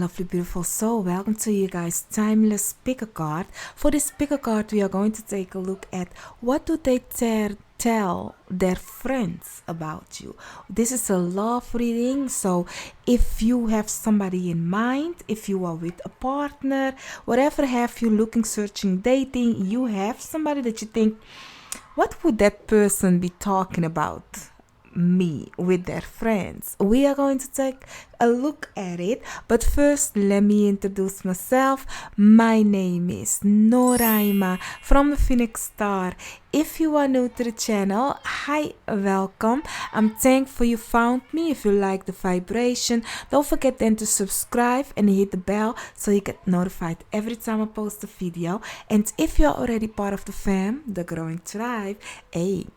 lovely beautiful soul, welcome to you guys timeless picker card. For this picker card we are going to take a look at what do they tell their friends about you. This is a love reading, so if you have somebody in mind, if you are with a partner, whatever have you, looking, searching, dating, you have somebody that you think, what would that person be talking about me with their friends? We are going to take a look at it, but first let me introduce myself. My name is Noraima from the Phoenix Star. If you are new to the channel, hi, welcome. I'm thankful you found me. If you like the vibration, don't forget then to subscribe and hit the bell so you get notified every time I post a video. And if you're already part of the fam, the growing tribe, hey,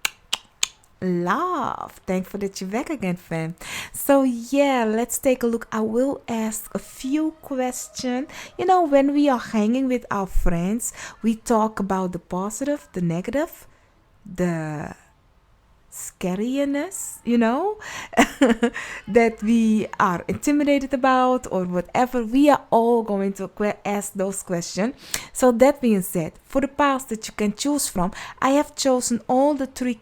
love, thankful that you're back again, fam. So yeah, let's take a look. I will ask a few questions. You know, when we are hanging with our friends, we talk about the positive, the negative, the scariness, you know, that we are intimidated about or whatever. We are all going to ask those questions. So that being said, for the piles that you can choose from, I have chosen all the three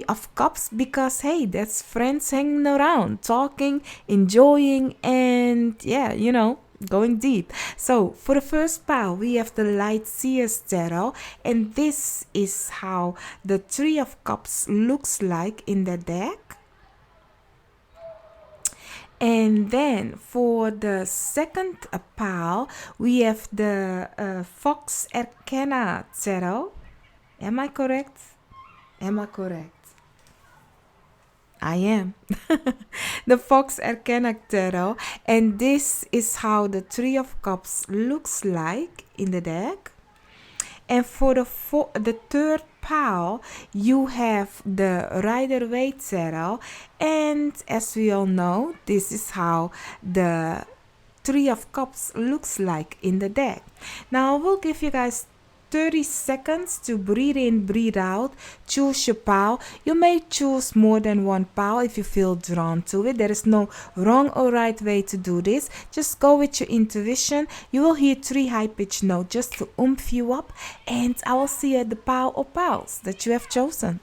of cups, because hey, that's friends hanging around, talking, enjoying, and yeah, you know, going deep. So for the first pile we have the light Seer's tarot, and this is how the Three of Cups looks like in the deck. And then for the second pile we have the Vox Arcana Tarot. Am I correct? I am. The Vox Arcana Tarot, and this is how the Three of Cups looks like in the deck. And for the third pile you have the Waite Tarot, and as we all know, this is how the Three of Cups looks like in the deck. Now I will give you guys 30 seconds to breathe in, breathe out, choose your pile. You may choose more than one pile if you feel drawn to it. There is no wrong or right way to do this. Just go with your intuition. You will hear 3 high-pitched notes just to oomph you up, and I will see you at the pile or piles that you have chosen.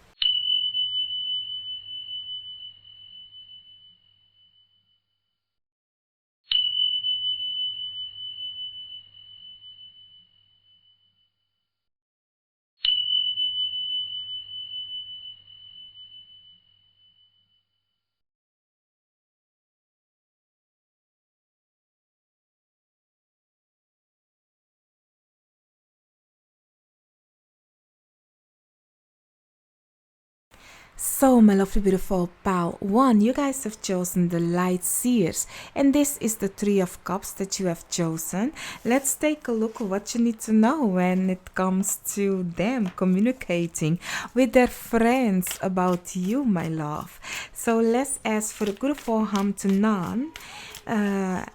So my lovely beautiful pile 1, you guys have chosen the light Seers, and this is the Three of Cups that you have chosen. Let's take a look at what you need to know when it comes to them communicating with their friends about you, my love. So let's ask for the good of all harm to none.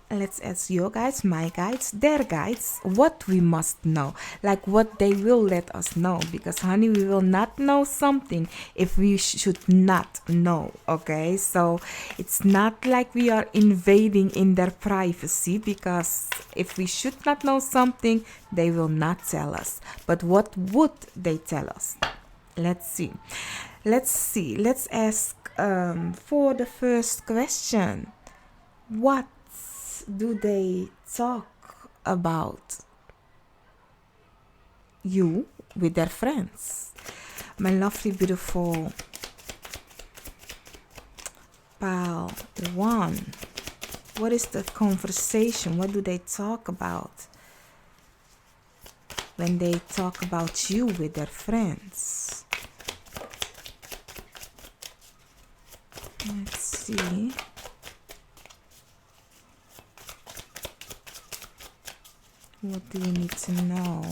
Let's ask your guides, my guides, their guides, what we must know, like what they will let us know, because honey, we will not know something if we should not know. Okay, so it's not like we are invading in their privacy, because if we should not know something, they will not tell us. But what would they tell us? Let's see. Let's ask for the first question. What do they talk about you with their friends? My lovely beautiful pile 1. What is the conversation? What do they talk about when they talk about you with their friends? Let's see. What do you need to know?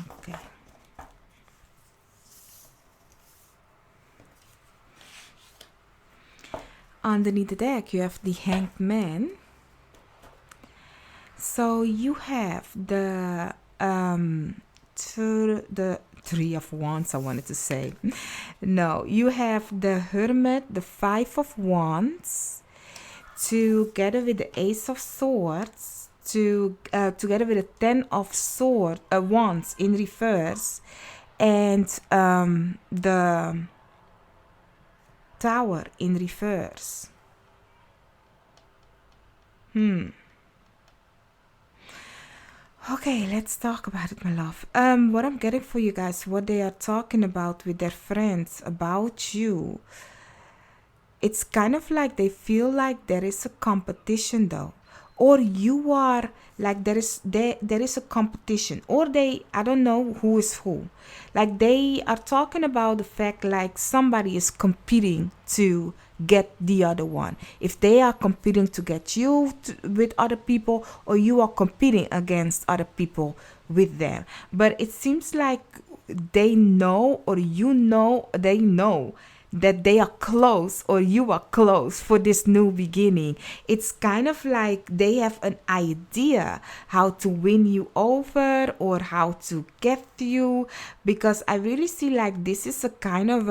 Okay. Underneath the deck, you have the Hanged Man. So you have the Three of Wands, I wanted to say. No, you have the Hermit, the Five of Wands, together with the Ace of Swords, together with the Ten of Wands in reverse, and the Tower in reverse. Okay, let's talk about it, my love. What I'm getting for you guys, what they are talking about with their friends about you, it's kind of like they feel like there is a competition though, or you are like there is a competition, or I don't know who is who. Like they are talking about the fact like somebody is competing to get the other one. If they are competing to get you with other people, or you are competing against other people with them. But it seems like they know, or they know that they are close, or you are close for this new beginning. It's kind of like they have an idea how to win you over, or how to get you, because I really see like this is a kind of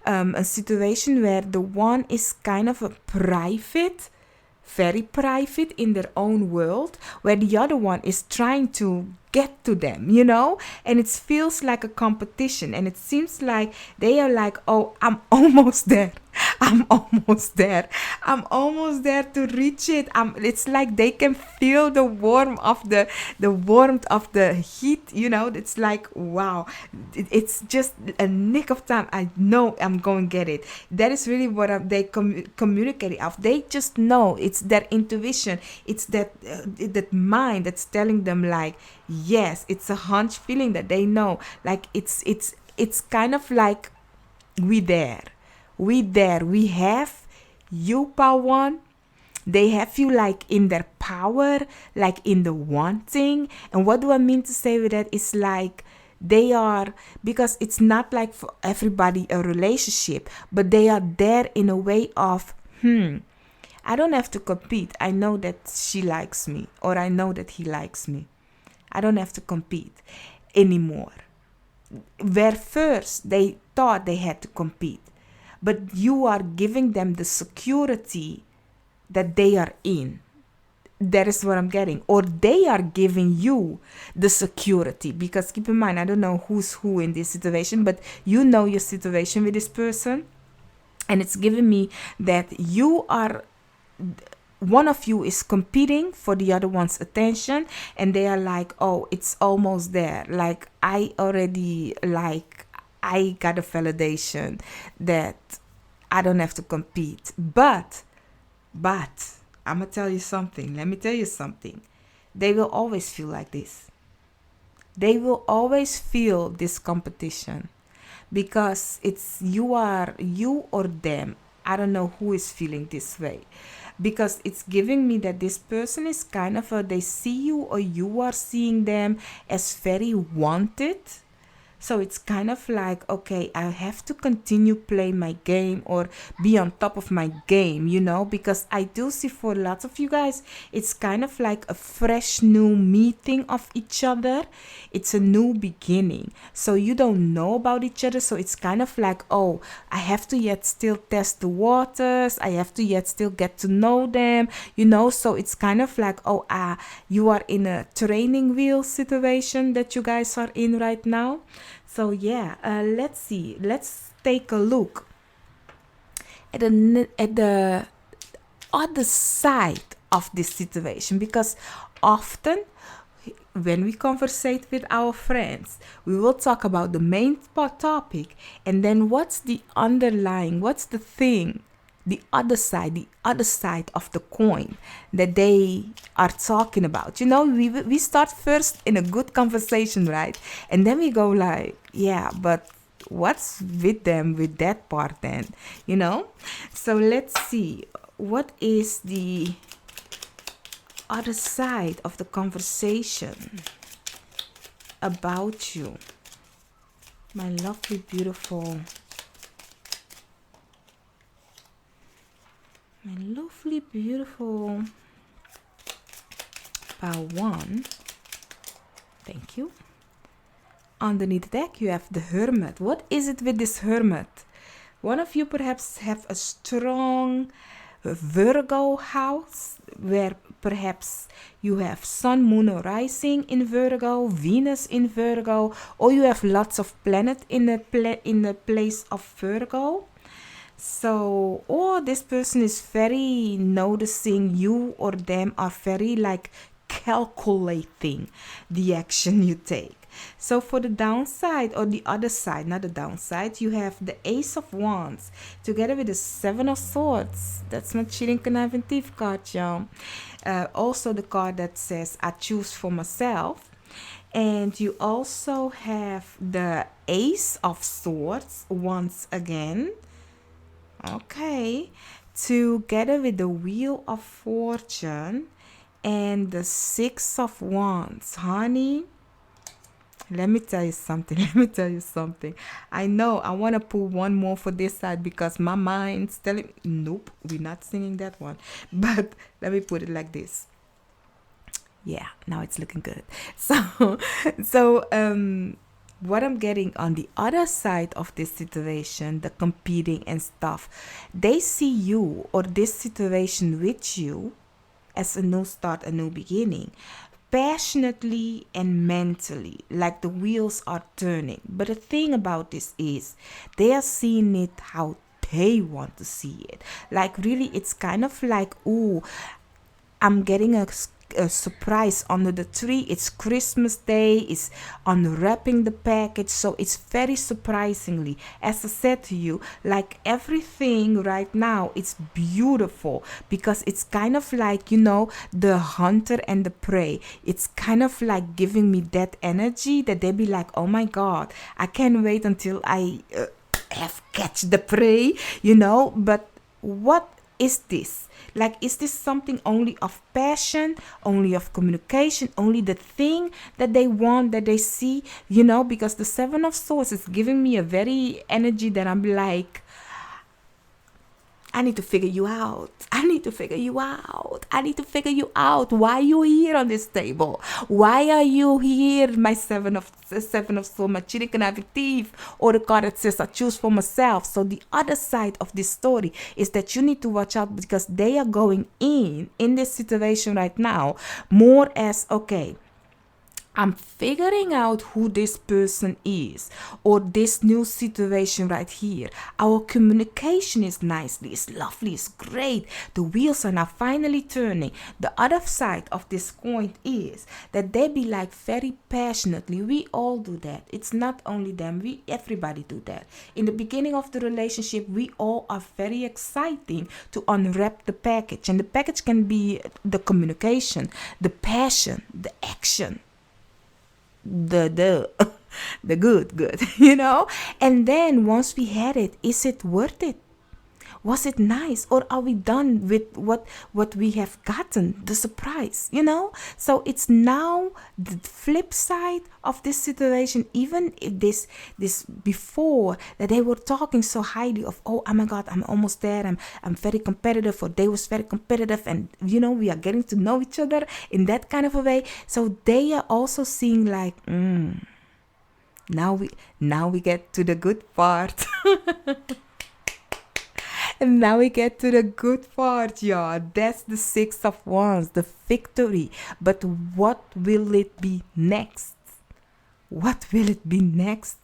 a situation where the one is kind of a very private in their own world, where the other one is trying to get to them, and it feels like a competition, and it seems like they are like, oh, I'm almost there. I'm almost there to reach it. It's like they can feel the warmth of the heat, it's like, wow, it's just a nick of time. I know I'm going to get it. That is really what they communicate of. They just know. It's their intuition. It's that mind that's telling them like, yes, it's a hunch feeling that they know. Like it's kind of like we have you, power one. They have you like in their power, like in the wanting. And what do I mean to say with that? It's like they are, because it's not like for everybody a relationship, but they are there in a way of, I don't have to compete. I know that she likes me, or I know that he likes me. I don't have to compete anymore. Where first they thought they had to compete. But you are giving them the security that they are in. That is what I'm getting. Or they are giving you the security. Because keep in mind, I don't know who's who in this situation, but you know your situation with this person. And it's giving me that one of you is competing for the other one's attention, and they are like, oh, it's almost there. Like I got a validation that I don't have to compete. But I'm gonna tell you something. Let me tell you something. They will always feel like this. They will always feel this competition, because it's you or them. I don't know who is feeling this way, because it's giving me that this person is kind of they see you, or you are seeing them as very wanted. So it's kind of like, okay, I have to continue playing my game, or be on top of my game, because I do see for lots of you guys, it's kind of like a fresh new meeting of each other. It's a new beginning. So you don't know about each other. So it's kind of like, oh, I have to yet still test the waters. I have to yet still get to know them, So it's kind of like, oh, you are in a training wheel situation that you guys are in right now. So yeah, let's see. Let's take a look at the other side of this situation, because often when we conversate with our friends, we will talk about the main topic, and then what's the thing, the other side of the coin that they are talking about. We start first in a good conversation, right? And then we go like, yeah, but what's with them with that part then? So let's see, what is the other side of the conversation about you, my lovely, beautiful power one. Thank you. Underneath the deck, you have the Hermit. What is it with this Hermit? One of you perhaps have a strong Virgo house, where perhaps you have sun, moon, or rising in Virgo, Venus in Virgo, or you have lots of planets in the place of Virgo. So, or this person is very noticing you or them are very like calculating the action you take. So for the downside or the other side, not the downside, you have the Ace of Wands together with the Seven of Swords. That's my cheating conniving card, y'all. Also the card that says I choose for myself. And you also have the Ace of Swords once again. Okay, together with the Wheel of Fortune and the Six of Wands. Honey, let me tell you something. Let me tell you something. I know I want to pull one more for this side because my mind's telling me, nope, we're not singing that one. But let me put it like this. Yeah, now it's looking good. What I'm getting on the other side of this situation, the competing and stuff, they see you or this situation with you as a new start, a new beginning, passionately and mentally, like the wheels are turning. But the thing about this is they are seeing it how they want to see it. Like really, it's kind of like, ooh, I'm getting a surprise under the tree. It's Christmas Day. It's unwrapping the package. So it's very surprisingly, as I said to you, like everything right now, it's beautiful because it's kind of like, you know, the hunter and the prey. It's kind of like giving me that energy that they be like, oh my God, I can't wait until I have catch the prey, you know. But what is this? Like, is this something only of passion, only of communication, only the thing that they want, that they see, you know? Because the Seven of Swords is giving me a very energy that I'm like, I need to figure you out. I need to figure you out. I need to figure you out. Why are you here on this table? Why are you here? My Seven of Swords, my cheating conniving thief, or the card that says I choose for myself. So the other side of this story is that you need to watch out because they are going in this situation right now more as, okay, I'm figuring out who this person is or this new situation right here. Our communication is nicely, it's lovely, it's great. The wheels are now finally turning. The other side of this coin is that they be like very passionately. We all do that. It's not only them. Everybody do that. In the beginning of the relationship, we all are very exciting to unwrap the package. And the package can be the communication, the passion, the action. The good you know. And then once we had it, is it worth it? Was it nice, or are we done with what we have gotten, the surprise, you know? So it's now the flip side of this situation. Even if this before that they were talking so highly of, oh my God, I'm almost there, I'm very competitive, or they was very competitive, and you know, we are getting to know each other in that kind of a way. So they are also seeing like, now we get to the good part. And now we get to the good part, y'all. That's the Six of Wands, the victory. But what will it be next? What will it be next?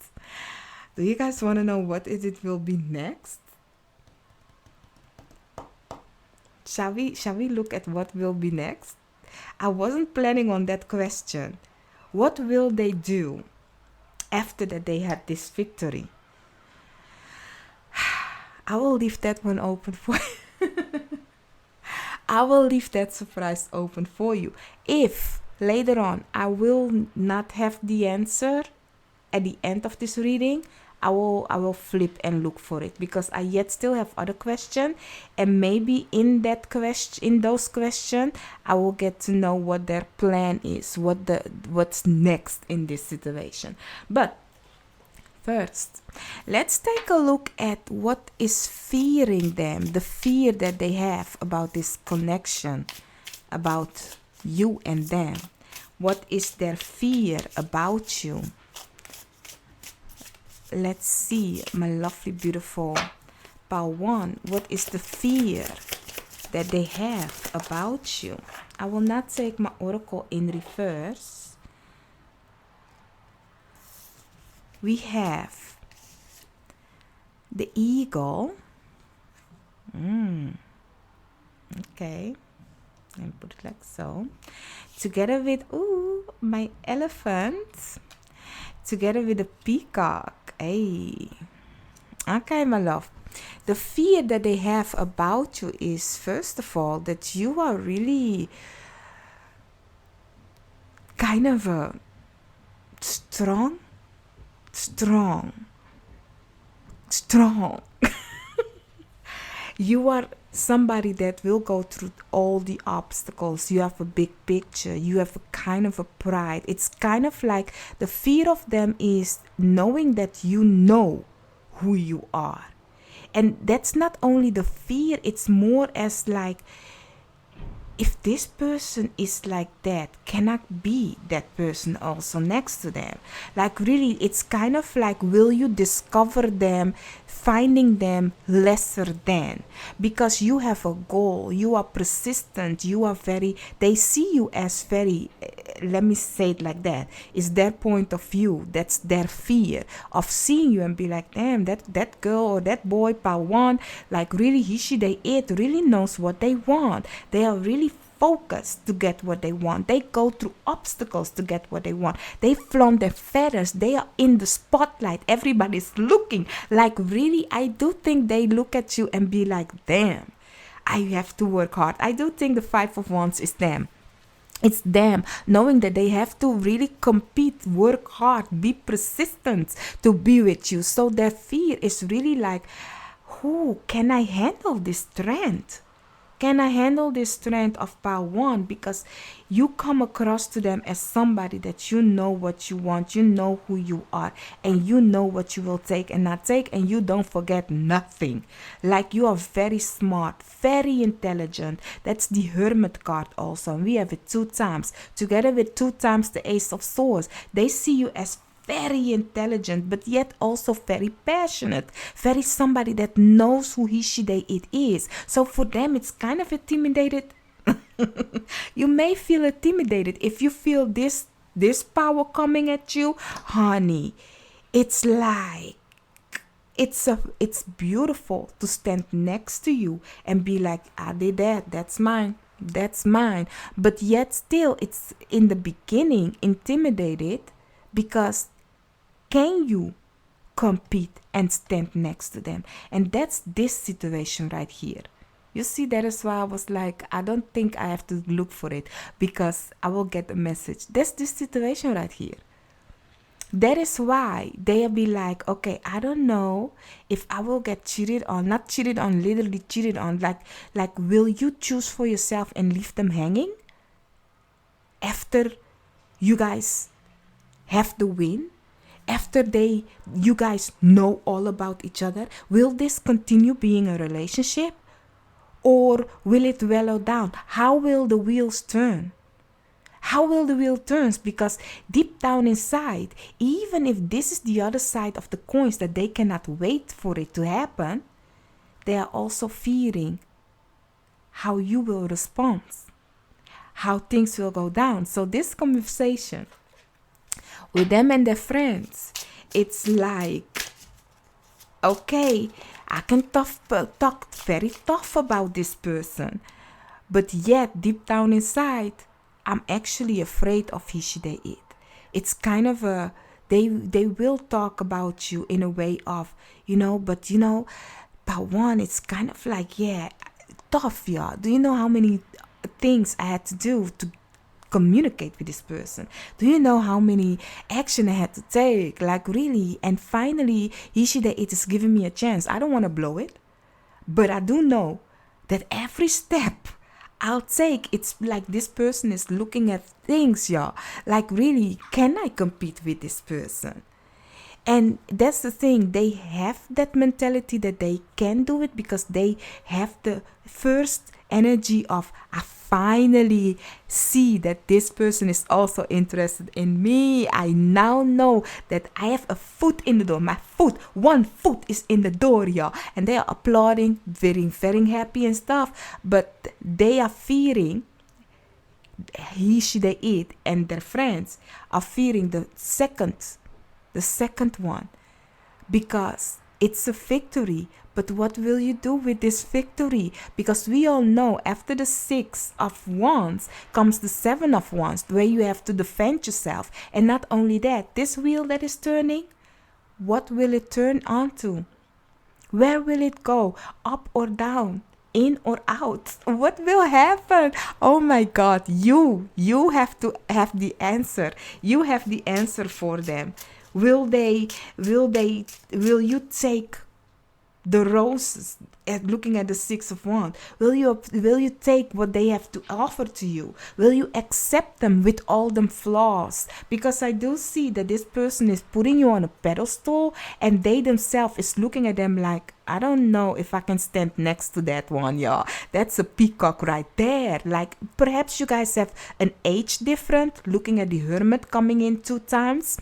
Do you guys want to know what it will be next? Shall we look at what will be next? I wasn't planning on that question. What will they do after that they had this victory? I will leave that one open for you. I will leave that surprise open for you. If later on I will not have the answer at the end of this reading, I will flip and look for it, because I yet still have other questions, and maybe in those questions I will get to know what their plan is, what's next in this situation. But first, let's take a look at what is fearing them, the fear that they have about this connection, about you and them. What is their fear about you? Let's see, my lovely, beautiful pile one. What is the fear that they have about you. I will not take my oracle in reverse. We have the eagle. Okay, and put it like so. Together with my elephant. Together with the peacock. Hey. Okay, my love. The fear that they have about you is, first of all, that you are really kind of a strong. You are somebody that will go through all the obstacles. You have a big picture. You have a kind of a pride. It's kind of like the fear of them is knowing that you know who you are. And that's not only the fear, it's more as like, if this person is like that, can I be that person also next to them? Like really, it's kind of like, will you discover them, finding them lesser than? Because you have a goal, you are persistent, you are they see you as very, let me say it like that, it's their point of view, that's their fear of seeing you and be like, damn, that girl or that boy, Pawan, like really, they really knows what they want. They are really focused to get what they want. They go through obstacles to get what they want. They flaunt their feathers. They are in the spotlight. Everybody's looking. Like really, I do think they look at you and be like, damn, I have to work hard. I do think the Five of Wands is them. It's them knowing that they have to really compete, work hard, be persistent to be with you. So their fear is really like, who can I handle this strength? Can I handle this strength of power one? Because you come across to them as somebody that you know what you want, you know who you are, and you know what you will take and not take, and you don't forget nothing. Like you are very smart, very intelligent. That's the Hermit card also. And we have it 2 times. Together with 2 times the Ace of Swords. They see you as very intelligent, but yet also very passionate, very somebody that knows who it is. So for them, it's kind of intimidated. You may feel intimidated if you feel this power coming at you, honey. It's like it's beautiful to stand next to you and be like, I did that. That's mine. That's mine. But yet still, it's in the beginning intimidated because can you compete and stand next to them? And that's this situation right here. You see, that is why I was like, I don't think I have to look for it because I will get the message. That's this situation right here. That is why they'll be like, okay, I don't know if I will get cheated on, not cheated on, literally cheated on. Like, will you choose for yourself and leave them hanging after you guys have the win? After you guys know all about each other? Will this continue being a relationship? Or will it wallow down? How will the wheels turn? How will the wheel turn? Because deep down inside, even if this is the other side of the coins that they cannot wait for it to happen, they are also fearing how you will respond, how things will go down. So this conversation with them and their friends, it's like, okay, I can talk very tough about this person, but yet deep down inside, I'm actually afraid of it. It's kind of a, they will talk about you in a way of, but part one, it's kind of like, yeah, tough, yeah. Do you know how many things I had to do to communicate with this person? Do you know how many action I had to take? Like really, and finally, it is giving me a chance. I don't want to blow it, but I do know that every step I'll take, it's like this person is looking at things, y'all. Like really, can I compete with this person? And that's the thing, they have that mentality that they can do it because they have the first energy of, I finally see that this person is also interested in me. I now know that I have a foot in the door. My foot, one foot is in the door, y'all. And they are applauding, very, very happy and stuff. But they are fearing, he, she, they, it, and their friends are fearing the second one, because it's a victory. But what will you do with this victory? Because we all know after the 6 of Wands comes the 7 of Wands, where you have to defend yourself. And not only that, this wheel that is turning, what will it turn onto? Where will it go? Up or down? In or out? What will happen? Oh my God, you have to have the answer. You have the answer for them. Will you take the roses, looking at the 6 of Wands? Will you take what they have to offer to you? Will you accept them with all them flaws? Because I do see that this person is putting you on a pedestal, and they themselves is looking at them like, I don't know if I can stand next to that one, y'all. That's a peacock right there. Like, perhaps you guys have an age difference, looking at the Hermit coming in 2 times.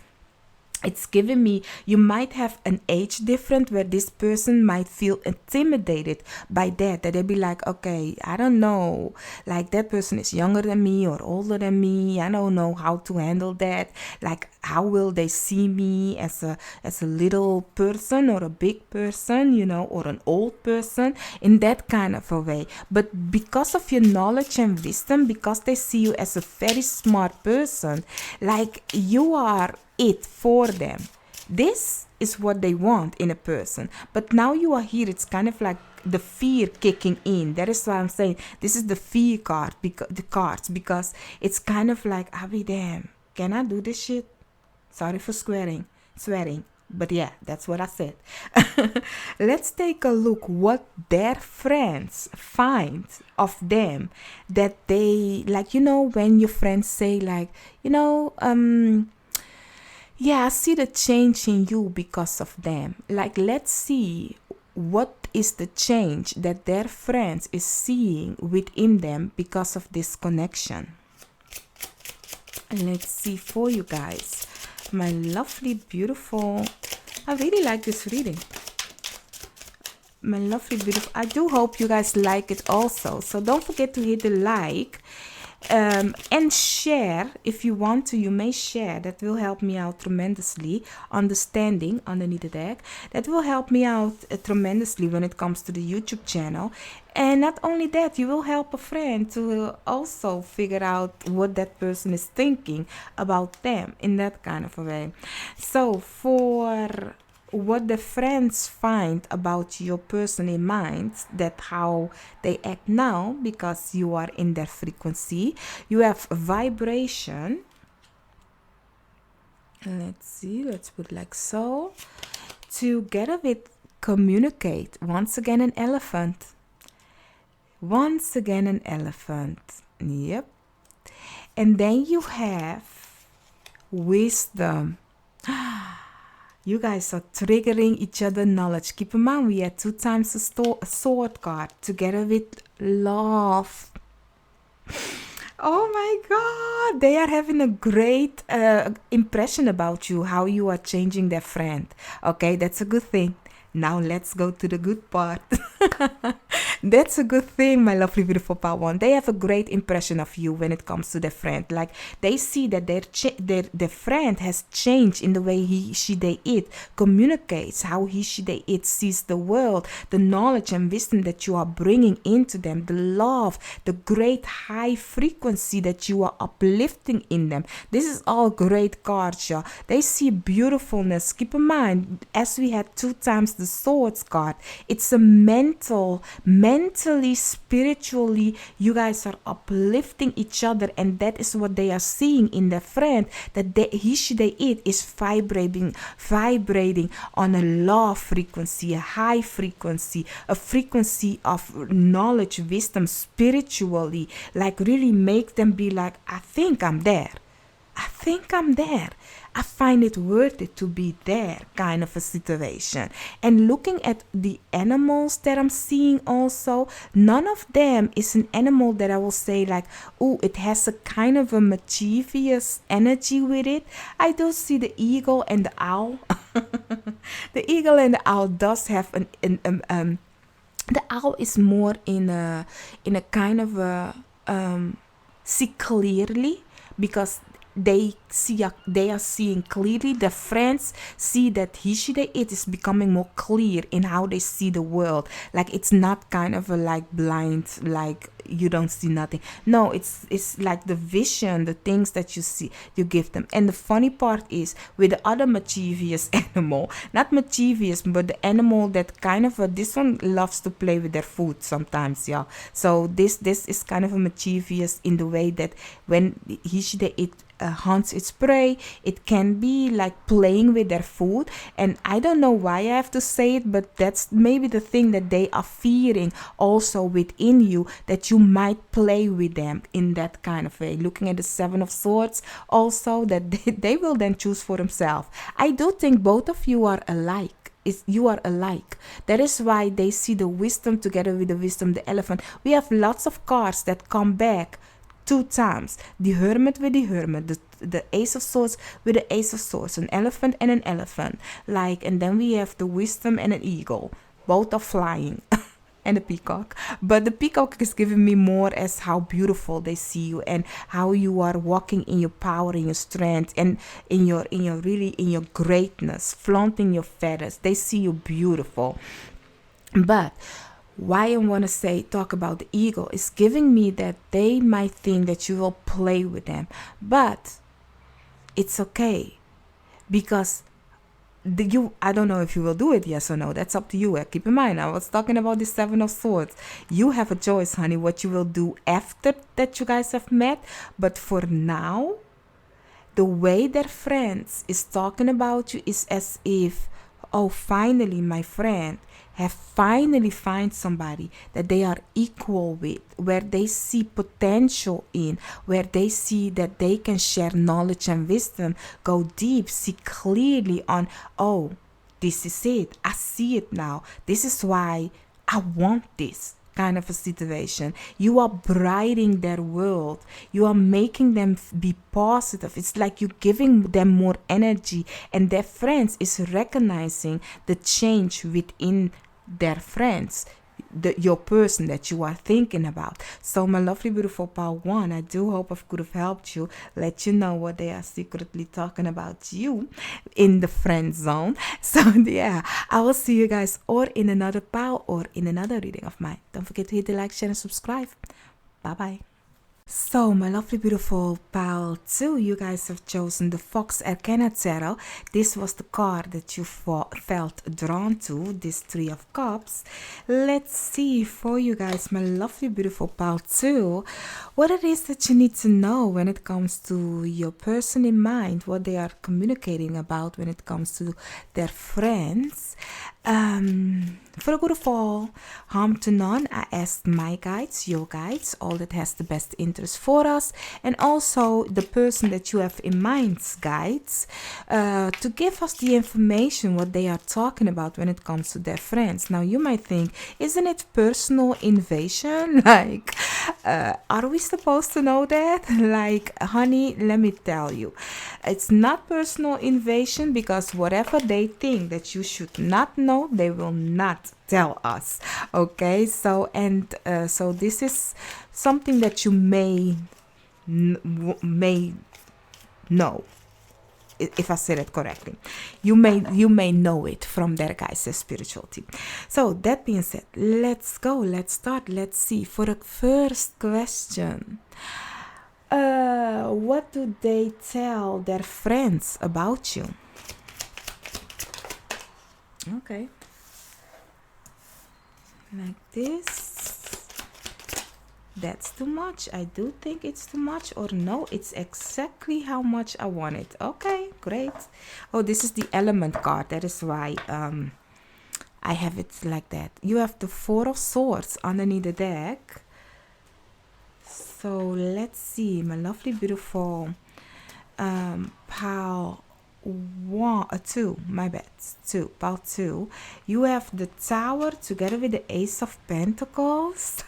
It's giving me, you might have an age difference where this person might feel intimidated by that they be like, okay, I don't know, like that person is younger than me or older than me. I don't know how to handle that. Like, how will they see me as a little person or a big person, or an old person, in that kind of a way. But because of your knowledge and wisdom, because they see you as a very smart person, like you are it for them. This is what they want in a person. But now you are here, it's kind of like the fear kicking in. That is why I'm saying this is the fear card, because it's kind of like, I'll be damn, can I do this shit? Sorry for swearing, but yeah, that's what I said. Let's take a look what their friends find of them, that they, like, when your friends say like, yeah, I see the change in you because of them. Like, let's see what is the change that their friends is seeing within them because of this connection. Let's see for you guys. My lovely, beautiful, I really like this reading. My lovely, beautiful, I do hope you guys like it also. So don't forget to hit the like. And share if you want to. You may share. That will help me out tremendously. Understanding underneath the deck, that will help me out tremendously when it comes to the YouTube channel. And not only that, you will help a friend to also figure out what that person is thinking about them in that kind of a way. So for what the friends find about your person in mind, that how they act now, because you are in their frequency, you have vibration. Let's see, let's put it like so. Together with communicate. Once again an elephant. Once again an elephant. Yep. And then you have wisdom. You guys are triggering each other knowledge. Keep in mind, we had 2 times a sword card together with love. Oh my God, they are having a great impression about you, how you are changing their friend. Okay, that's a good thing. Now let's go to the good part. That's a good thing, my lovely, beautiful power one. They have a great impression of you when it comes to their friend. Like, they see that their friend has changed in the way he, she, they, it communicates, how he, she, they, it sees the world, the knowledge and wisdom that you are bringing into them, the love, the great high frequency that you are uplifting in them. This is all great cards, y'all. They see beautifulness. Keep in mind, as we had 2 times the swords card, it's a mentally, spiritually, you guys are uplifting each other, and that is what they are seeing in their friend, that he, she, they, it is vibrating on a love frequency, a high frequency, a frequency of knowledge, wisdom, spiritually, like really make them be like, I think I'm there. I think I'm there. I find it worth it to be there, kind of a situation. And looking at the animals that I'm seeing also, none of them is an animal that I will say like, oh, it has a kind of a mischievous energy with it. I do see the eagle and the owl. The eagle and the owl does have the owl is more in a kind of a see clearly, because they are seeing clearly. The friends see that it is becoming more clear in how they see the world. Like it's not kind of a like blind, like you don't see nothing. No, it's like the vision, the things that you see, you give them. And the funny part is with the other mischievous animal, not mischievous, but the animal that kind of this one loves to play with their food sometimes, yeah. So this is kind of a mischievous in the way that when it hunts its prey, it can be like playing with their food. And I don't know why I have to say it, but that's maybe the thing that they are fearing also within you, that you might play with them in that kind of way. Looking at the Seven of Swords also, that they will then choose for themselves. I do think both of you are alike. You are alike. That is why they see the wisdom together with the wisdom, the elephant. We have lots of cards that come back two times. The hermit with the hermit, the ace of swords with the ace of swords, an elephant and an elephant, like. And then we have the wisdom and an eagle, both are flying. And the peacock, but the peacock is giving me more as how beautiful they see you and how you are walking in your power, in your strength, and in your greatness, flaunting your feathers. They see you beautiful. But why I want to talk about the eagle is giving me that they might think that you will play with them, but it's okay, because I don't know if you will do it, yes or no. That's up to you. Keep in mind, I was talking about the Seven of Swords. You have a choice, honey, what you will do after that you guys have met. But for now, the way their friends is talking about you is as if, oh, finally, my friend have finally find somebody that they are equal with, where they see potential in, where they see that they can share knowledge and wisdom, go deep, see clearly on, oh, this is it. I see it now. This is why I want this kind of a situation. You are brightening their world. You are making them be positive. It's like you're giving them more energy, and their friends is recognizing the change within their friends, your person that you are thinking about. So my lovely beautiful pile one, I do hope I could have helped you, let you know what they are secretly talking about you in the friend zone. So yeah, I will see you guys or in another pile or in another reading of mine. Don't forget to hit the like, share, and subscribe. Bye bye. So, my lovely, beautiful pile 2, you guys have chosen the Vox Arcana Tarot. This was the card that you felt drawn to, this Three of Cups. Let's see for you guys, my lovely, beautiful pile 2, what it is that you need to know when it comes to your person in mind, what they are communicating about when it comes to their friends. For a good fall, harm to none, I asked my guides, your guides, all that has the best interest for us, and also the person that you have in mind, guides, to give us the information what they are talking about when it comes to their friends. Now you might think, isn't it personal invasion? Like, are we supposed to know that? Like, honey, let me tell you, it's not personal invasion, because whatever they think that you should not know, they will not tell us. Okay, so so this is something that you may know, if I said it correctly. You may know it from their guys' spirituality. So that being said, let's go, let's start. Let's see for the first question, what do they tell their friends about you? Okay, like this. That's too much. I do think it's too much, or no, it's exactly how much I want it. Okay, great. Oh, this is the element card. That is why I have it like that. You have the Four of Swords underneath the deck. So let's see, my lovely beautiful pile two, my bad, two, pile 2, you have the Tower together with the Ace of Pentacles,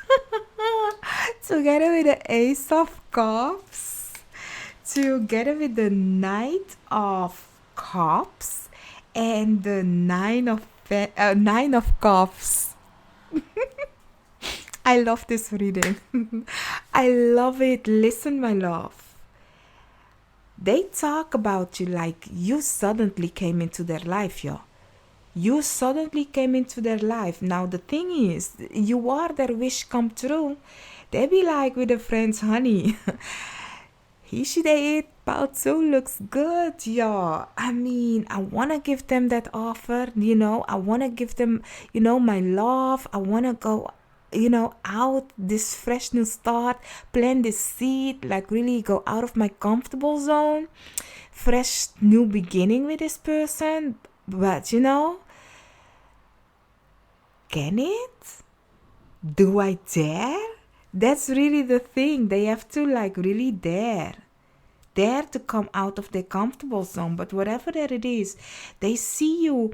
together with the Ace of Cups, together with the Knight of Cups, and the Nine of Cups. I love this reading. I love it. Listen, my love. They talk about you like you suddenly came into their life, yo. You suddenly came into their life. Now the thing is, you are their wish come true. They be like with the friends, honey. He should eat pile 2 looks good, yo. I mean, I wanna give them that offer, you know. I wanna give them, you know, my love. I wanna go, you know, out this fresh new start, plant this seed, like really go out of my comfortable zone, fresh new beginning with this person. But you know, can it? Do I dare? That's really the thing. They have to like really dare to come out of their comfortable zone. But whatever that it is, they see you.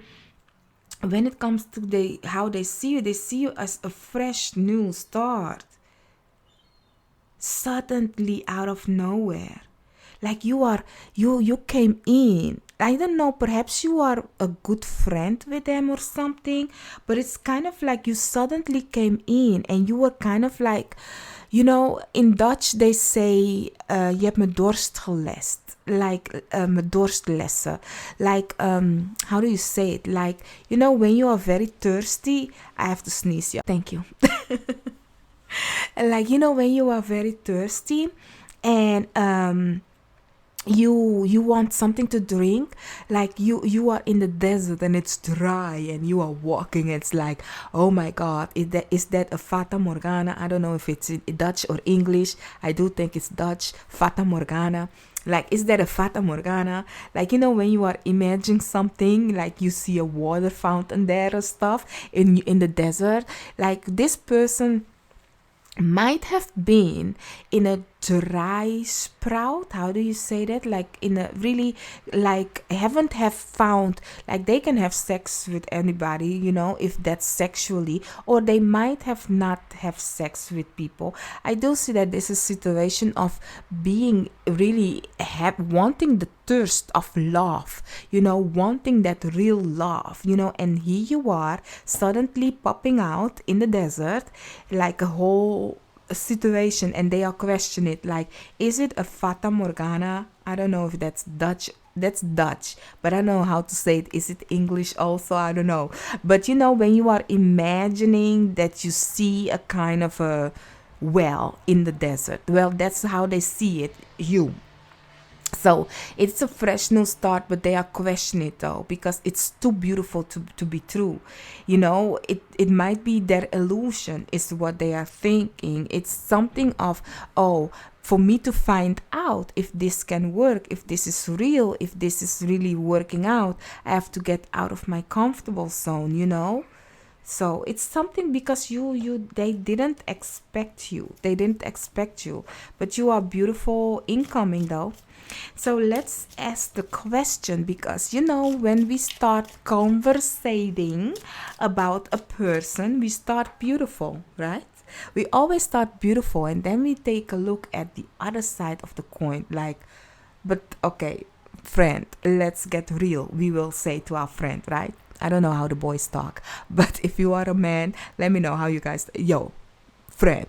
When it comes to how they see you as a fresh new start. Suddenly out of nowhere. Like you came in. I don't know, perhaps you are a good friend with them or something, but it's kind of like you suddenly came in and you were kind of like, you know, in Dutch they say, je hebt me dorst gelest. Like, me dorst lessen. Like, how do you say it? Like, you know, when you are very thirsty, I have to sneeze, yeah. Thank you. Like, you know, when you are very thirsty and, you want something to drink, like you are in the desert and it's dry and you are walking, it's like, oh my god, is that a fata morgana? I don't know if it's in Dutch or English. I do think it's Dutch. Fata morgana. Like, is that a fata morgana? Like, you know, when you are imagining something, like you see a water fountain there or stuff in the desert, like this person might have been in a dry sprout. How do you say that? Like in a really, like, haven't have found, like they can have sex with anybody, you know, if that's sexually, or they might have not have sex with people. I do see that this is a situation of being really wanting the thirst of love, you know, wanting that real love, you know, and here you are suddenly popping out in the desert like a whole situation, and they are questioning it, like, is it a fata morgana? I don't know if that's Dutch. That's Dutch, but I don't know how to say it. Is it English also? I don't know. But you know, when you are imagining that you see a kind of a well in the desert, well, that's how they see it, you. So it's a fresh new start, but they are questioning it though, because it's too beautiful to be true. You know, it might be their illusion is what they are thinking. It's something of, oh, for me to find out if this can work, if this is real, if this is really working out, I have to get out of my comfortable zone, you know. So it's something because they didn't expect you. They didn't expect you. But you are beautiful incoming though. So let's ask the question, because you know, when we start conversating about a person, we start beautiful, right? We always start beautiful, and then we take a look at the other side of the coin, like, but okay, friend, let's get real, we will say to our friend, right? I don't know how the boys talk, but if you are a man, let me know how you guys, yo, friend.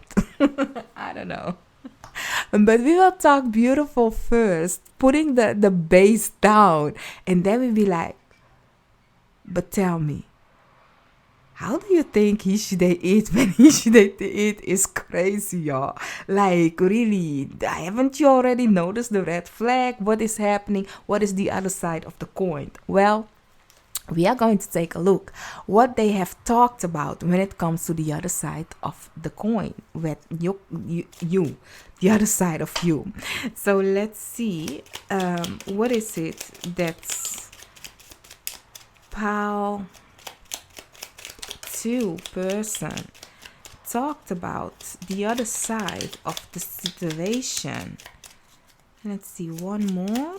I don't know. But we will talk beautiful first, putting the base down, and then we'll be like, but tell me, how do you think he should eat when he should eat is crazy, y'all? Like, really, haven't you already noticed the red flag? What is happening? What is the other side of the coin? Well, we are going to take a look what they have talked about when it comes to the other side of the coin, with you the other side of you. So let's see, what is it that's pile 2 person talked about the other side of the situation. Let's see, one more.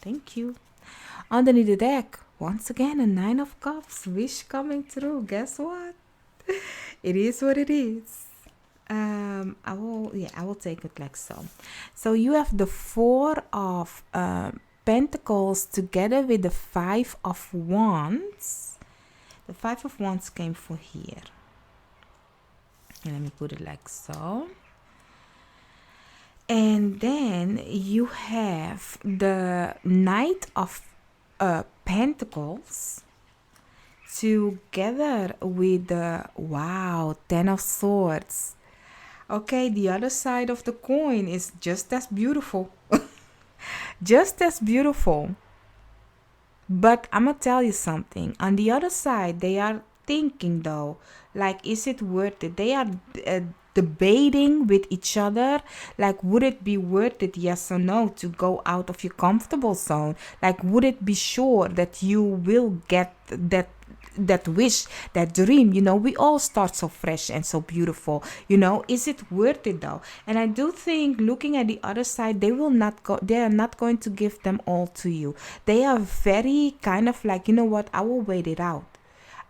Thank you. Underneath the deck, once again, a 9 of Cups. Wish coming true. Guess what? It is what it is. I will take it like so. So you have the 4 of Pentacles together with the 5 of Wands. The 5 of Wands came for here. And let me put it like so. And then you have the Knight of Pentacles together with the, wow, 10 of Swords. Okay, the other side of the coin is just as beautiful. Just as beautiful. But I'm gonna tell you something. On the other side, they are thinking though, like, is it worth it? They are debating with each other, like, would it be worth it, yes or no, to go out of your comfortable zone? Like, would it be sure that you will get that wish, that dream? You know, we all start so fresh and so beautiful. You know, is it worth it though? And I do think, looking at the other side, they are not going to give them all to you. They are very kind of like, you know what, I will wait it out.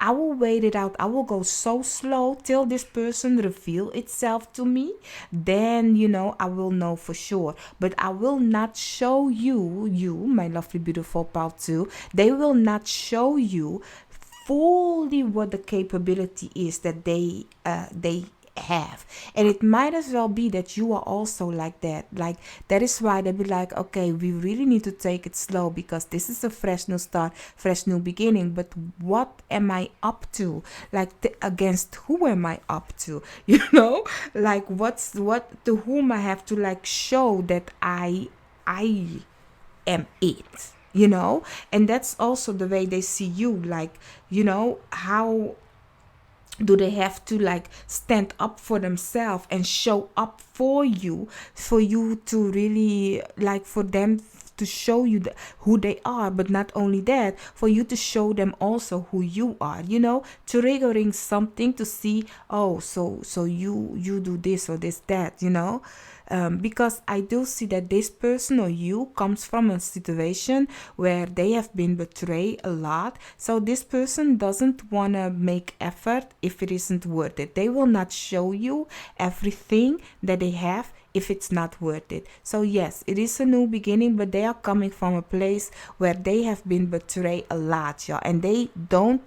I will wait it out. I will go so slow till this person reveal itself to me. Then, you know, I will know for sure. But I will not show you, my lovely, beautiful pal too. They will not show you fully what the capability is that they have. And it might as well be that you are also like that. Like, that is why they be like, okay, we really need to take it slow, because this is a fresh new start, fresh new beginning. But what am I up to? Like, against who am I up to? You know, like, to whom I have to like show that I am it, you know? And that's also the way they see you. Like, you know, how do they have to like stand up for themselves and show up for you to really, like, for them to show you who they are, but not only that, for you to show them also who you are, you know, triggering something to see, oh, so you do this or this, that, you know. Because I do see that this person or you comes from a situation where they have been betrayed a lot. So this person doesn't want to make effort if it isn't worth it. They will not show you everything that they have if it's not worth it. So yes, it is a new beginning, but they are coming from a place where they have been betrayed a lot, y'all, and they don't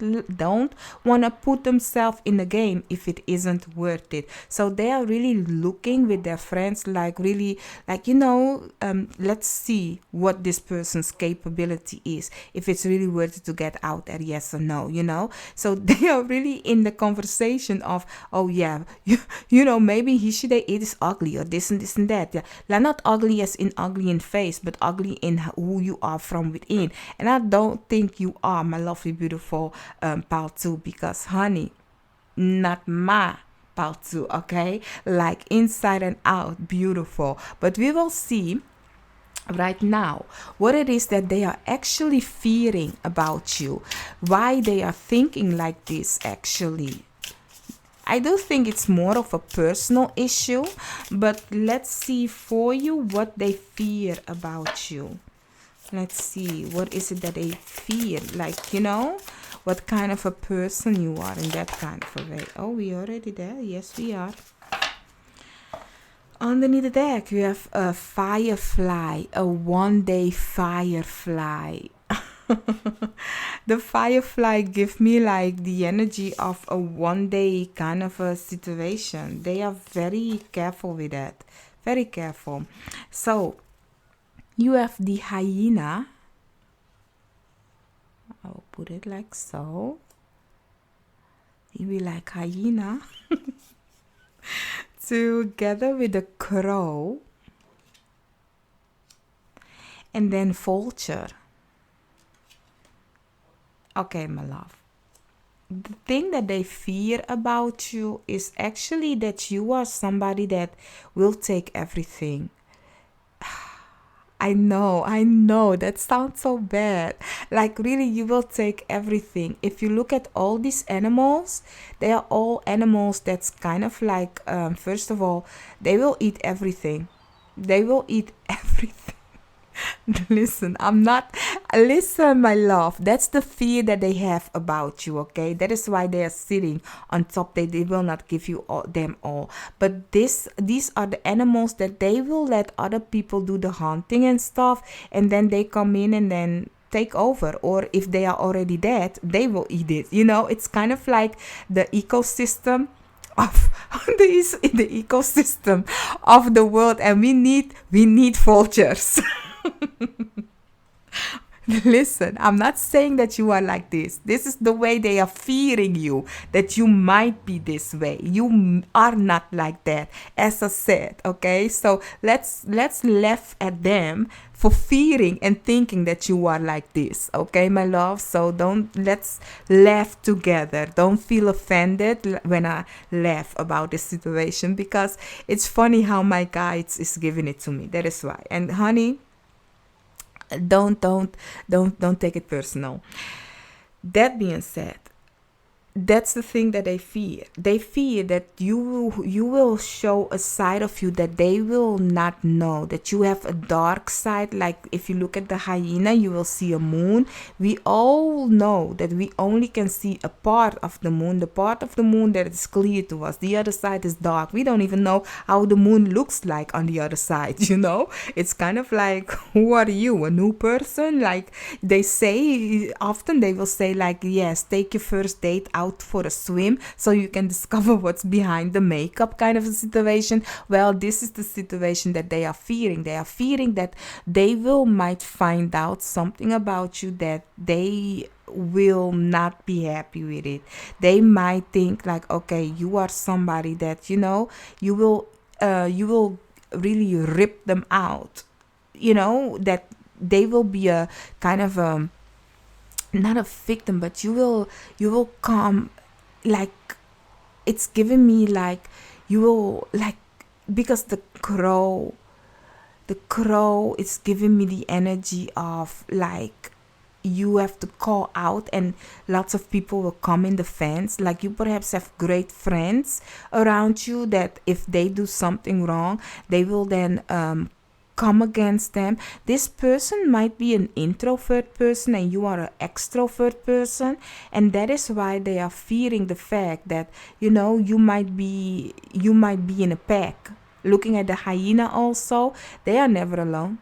want to put themselves in the game if it isn't worth it. So they are really looking with their friends, like, really, like, you know, let's see what this person's capability is, if it's really worth it to get out there, yes or no, you know. So they are really in the conversation of, oh yeah, you know, maybe it is ugly, or this and this and that. Yeah, like, not ugly as in ugly in face, but ugly in who you are from within. And I don't think you are, my lovely, beautiful pal too, because honey, not my pal too, okay? Like, inside and out, beautiful. But we will see right now what it is that they are actually fearing about you, why they are thinking like this. Actually, I do think it's more of a personal issue, but let's see for you what they fear about you. Let's see, what is it that they fear? Like, you know, what kind of a person you are in that kind of a way. Oh, we already there? Yes, we are. Underneath the deck, you have a firefly, a one-day firefly. The firefly give me like the energy of a one-day kind of a situation. They are very careful with that. Very careful. So, you have the hyena. I'll put it like so. You be like hyena. Together with the crow. And then vulture. Okay, my love. The thing that they fear about you is actually that you are somebody that will take everything. I know, that sounds so bad. Like, really, you will take everything. If you look at all these animals, they are all animals that's kind of like, first of all, they will eat everything. They will eat everything. Listen, I'm not. Listen, my love. That's the fear that they have about you, okay? That is why they are sitting on top. They will not give you them all. But these are the animals that they will let other people do the hunting and stuff. And then they come in and then take over. Or if they are already dead, they will eat it. You know, it's kind of like the ecosystem of the ecosystem of the world, and we need vultures. Listen, I'm not saying that you are like this. This is the way they are fearing you, that you might be this way. You are not like that, as I said, okay? So let's laugh at them for fearing and thinking that you are like this, okay, my love? So let's laugh together. Don't feel offended when I laugh about this situation, because it's funny how my guides is giving it to me. That is why. And honey, don't take it personal. That being said, that's the thing that they fear. They fear that you will show a side of you that they will not know, that you have a dark side. Like if you look at the hyena, you will see a moon. We all know that we only can see a part of the moon, the part of the moon that is clear to us. The other side is dark. We don't even know how the moon looks like on the other side, you know? It's kind of like, who are you, a new person? Like they say, often they will say like, yes, take your first date out for a swim so you can discover what's behind the makeup, kind of a situation. Well, this is the situation that they are fearing. They are fearing that they might find out something about you that they will not be happy with it. They might think like, okay, you are somebody that, you know, you will really rip them out, you know, that they will be a kind of not a victim, but you will come, like, it's giving me like you will, like, because the crow is giving me the energy of like you have to call out and lots of people will come in defense. Like you perhaps have great friends around you that if they do something wrong, they will then come against them. This person might be an introvert person and you are an extrovert person, and that is why they are fearing the fact that, you know, you might be in a pack. Looking at the hyena also, they are never alone.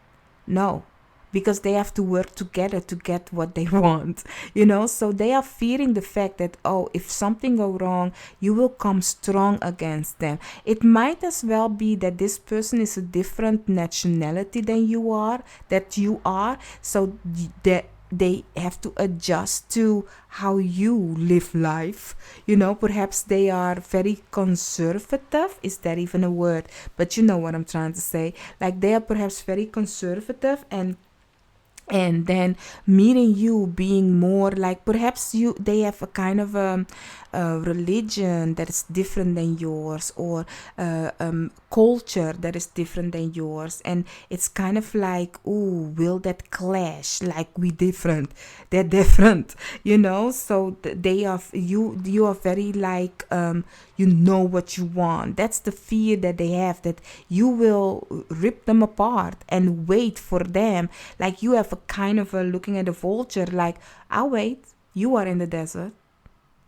No, because they have to work together to get what they want, you know. So they are fearing the fact that, oh, if something go wrong, you will come strong against them. It might as well be that this person is a different nationality than you are, so that they have to adjust to how you live life, you know. Perhaps they are very conservative. Is that even a word? But you know what I'm trying to say. Like they are perhaps very conservative, and then meeting you being more like, perhaps they have a kind of a religion that is different than yours, or culture that is different than yours, and it's kind of like, ooh, will that clash? Like they're different, you know. So they are, you are very like, you know what you want. That's the fear that they have, that you will rip them apart and wait for them. Like you have a kind of a looking at a vulture, like, I'll wait. You are in the desert.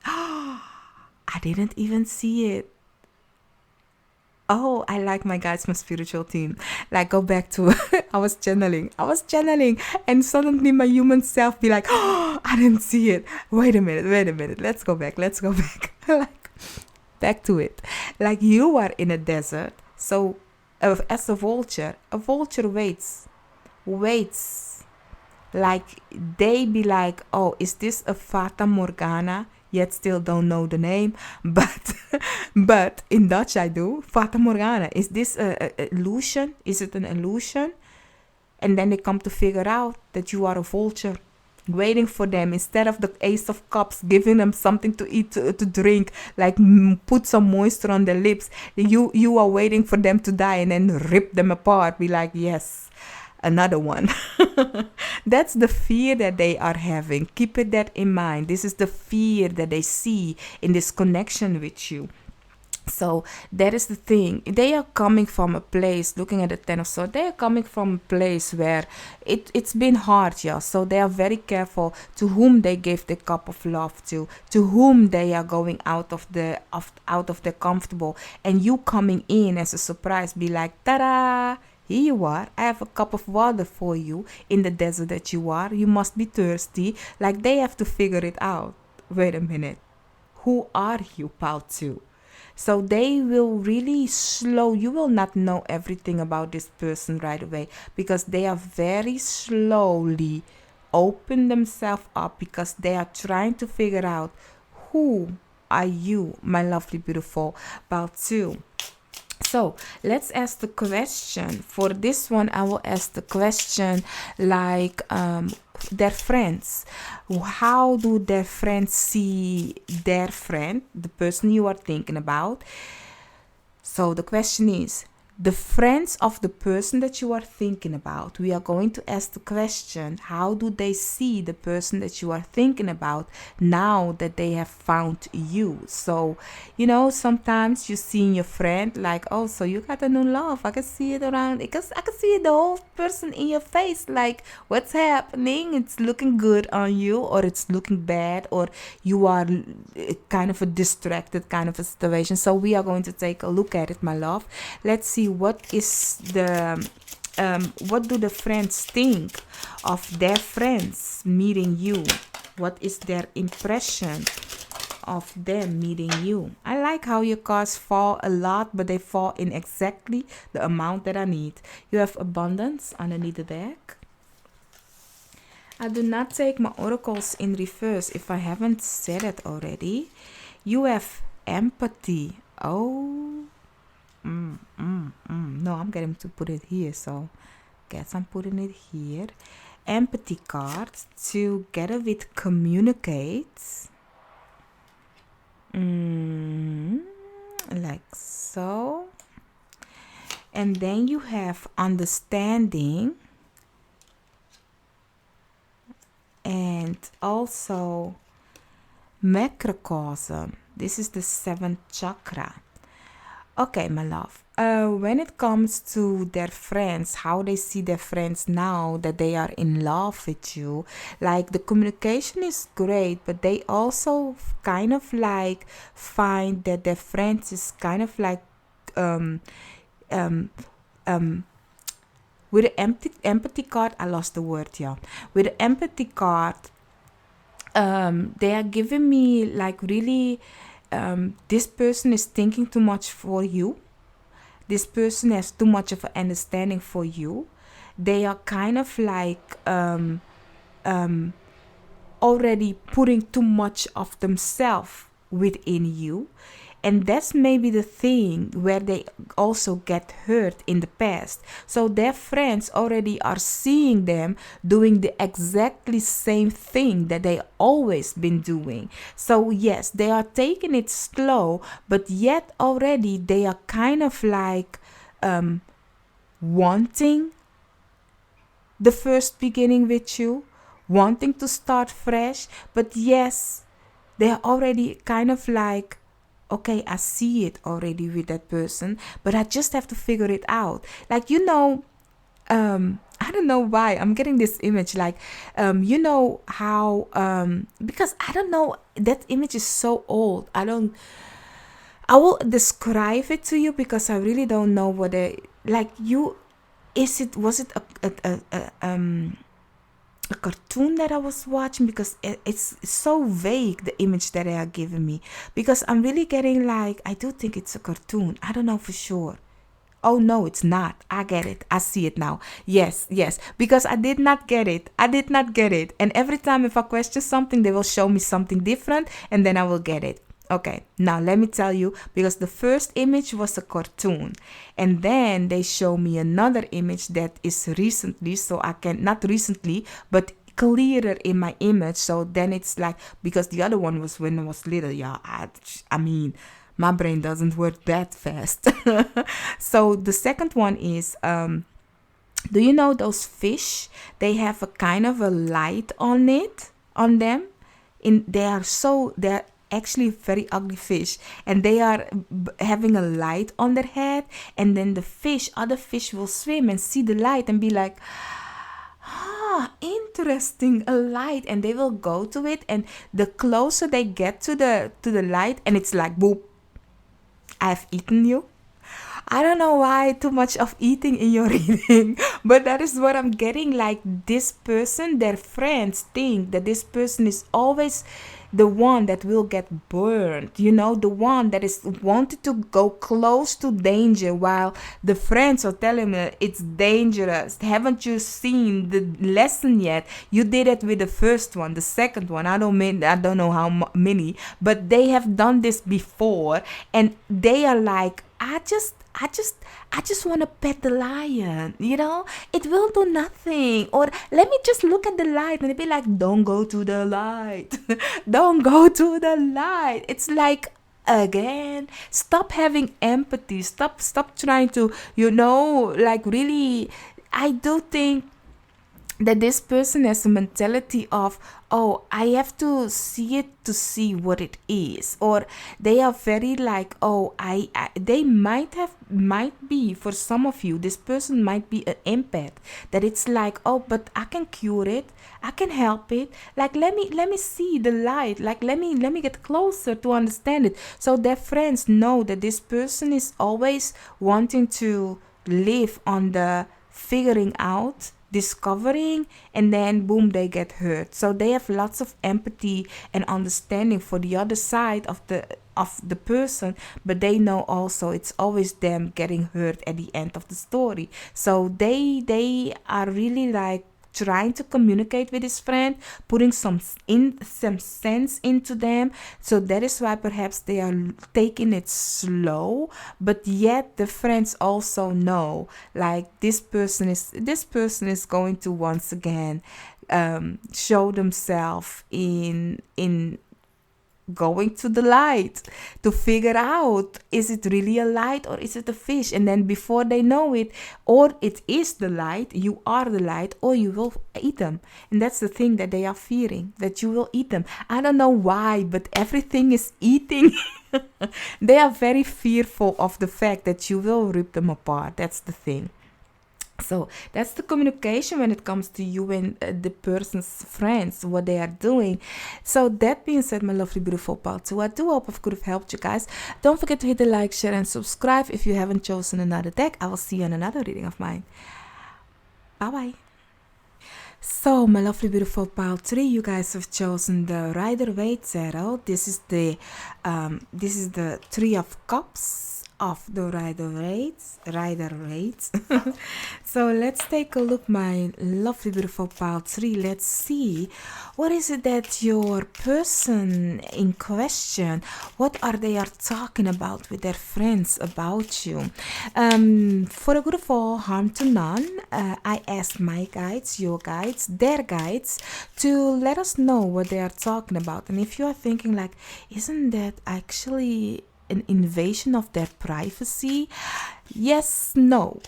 I didn't even see it. Oh, I like my guys, my spiritual team. Like, go back to I was channeling, and suddenly my human self be like, oh, I didn't see it. Wait a minute. Let's go back. Like, back to it. Like, you are in a desert. So, as a vulture waits. Like, they be like, oh, is this a Fata Morgana? Yet still don't know the name, but in Dutch I do. Fata Morgana, is this a illusion? Is it an illusion? And then they come to figure out that you are a vulture, waiting for them. Instead of the Ace of Cups giving them something to eat, to drink, like put some moisture on their lips, you are waiting for them to die and then rip them apart. Be like, yes, another one. That's the fear that they are having. Keep that in mind. This is the fear that they see in this connection with you. So that is the thing. They are coming from a place, looking at the Ten of Swords, they are coming from a place where it's been hard, yeah. So they are very careful to whom they give the cup of love to whom they are going out of the comfortable. And you coming in as a surprise, be like, ta-da! Here you are. I have a cup of water for you in the desert that you are. You must be thirsty. Like they have to figure it out. Wait a minute. Who are you, pal 2? So they will really slow. You will not know everything about this person right away because they are very slowly open themselves up because they are trying to figure out who are you, my lovely, beautiful pal 2. So let's ask the question. For this one, I will ask the question like their friends. How do their friends see their friend, the person you are thinking about? So the question is, the friends of the person that you are thinking about, we are going to ask the question, how do they see the person that you are thinking about now that they have found you? So, you know, sometimes you see your friend like, oh, so you got a new love. I can see it around, because I can see the whole person in your face, like, what's happening? It's looking good on you, or it's looking bad, or you are kind of a distracted kind of a situation. So we are going to take a look at it, my love. Let's see what is the what do the friends think of their friends meeting you. What is their impression of them meeting you? I like how your cards fall a lot, but they fall in exactly the amount that I need. You have abundance underneath the deck. I do not take my oracles in reverse if I haven't said it already. You have empathy. Oh, no, I'm getting to put it here, so guess I'm putting it here. Empathy card together with communicates. Like so. And then you have understanding. And also macrocosm. This is the 7th chakra. Okay, my love. When it comes to their friends, how they see their friends now that they are in love with you, like the communication is great, but they also kind of like find that their friends is kind of like with the empathy card, I lost the word, yeah. With the empathy card, they are giving me like really, this person is thinking too much for you. This person has too much of an understanding for you. They are kind of like already putting too much of themselves within you. And that's maybe the thing where they also get hurt in the past. So their friends already are seeing them doing the exactly same thing that they always been doing. So yes, they are taking it slow, but yet already they are kind of like wanting the first beginning with you, wanting to start fresh. But yes, they are already kind of like, okay, I see it already with that person, but I just have to figure it out. Like, you know, I don't know why I'm getting this image, like, you know how, because I don't know, that image is so old. I will describe it to you because I really don't know what was it a cartoon that I was watching, because it's so vague, the image that they are giving me, because I'm really getting like, I do think it's a cartoon. I don't know for sure. Oh no, it's not. I get it. I see it now. Yes, because I did not get it. And every time if I question something, they will show me something different and then I will get it. Okay, now let me tell you, because the first image was a cartoon, and then they show me another image that is recently, so I can, not recently, but clearer in my image. So then it's like, because the other one was when I was little, yeah, I mean, my brain doesn't work that fast. So the second one is, do you know those fish? They have a kind of a light on them. They're actually very ugly fish, and they are having a light on their head, and then the other fish will swim and see the light and be like, interesting, a light, and they will go to it, and the closer they get to the light, and it's like, boop, I've eaten you. I don't know why too much of eating in your reading, but that is what I'm getting. Like, this person, their friends think that this person is always the one that will get burned, the one that is wanted to go close to danger, while the friends are telling me it's dangerous. Haven't you seen the lesson yet? You did it with the first one, the second one, I don't know how many, but they have done this before, and they are like, I just want to pet the lion, it will do nothing. Or let me just look at the light, and they'd be like, don't go to the light. Don't go to the light. It's like, again, stop having empathy. Stop trying to, like, really, I do think that this person has a mentality of, oh, I have to see it to see what it is. Or they are very like, oh, they might be, for some of you, this person might be an empath, that it's like, oh, but I can cure it, I can help it, like, let me see the light, like, let me get closer to understand it. So their friends know that this person is always wanting to live on the figuring out, discovering, and then boom, they get hurt. So they have lots of empathy and understanding for the other side of the person, but they know also it's always them getting hurt at the end of the story. So they are really like trying to communicate with his friend, putting some sense into them. So that is why perhaps they are taking it slow, but yet the friends also know, like, this person is going to once again show themselves in going to the light to figure out, is it really a light or is it a fish? And then before they know it, or it is the light, you are the light, or you will eat them. And that's the thing that they are fearing, that you will eat them. I don't know why, but everything is eating. They are very fearful of the fact that you will rip them apart. That's the thing. So that's the communication when it comes to you and the person's friends, what they are doing. So that being said, my lovely, beautiful pal 2, I do hope I could have helped you guys. Don't forget to hit the like, share, and subscribe if you haven't chosen another deck. I will see you in another reading of mine. Bye-bye. So, my lovely, beautiful pile 3, you guys have chosen the Rider-Waite Tarot. This is the 3 of Cups of the Rider-Waite. So let's take a look, my lovely, beautiful pile 3. Let's see, what is it that your person in question, what are they are talking about with their friends about you? For a good of all, harm to none, I asked my guides, your guides, their guides, to let us know what they are talking about. And if you are thinking like, isn't that actually an invasion of their privacy? Yes, no.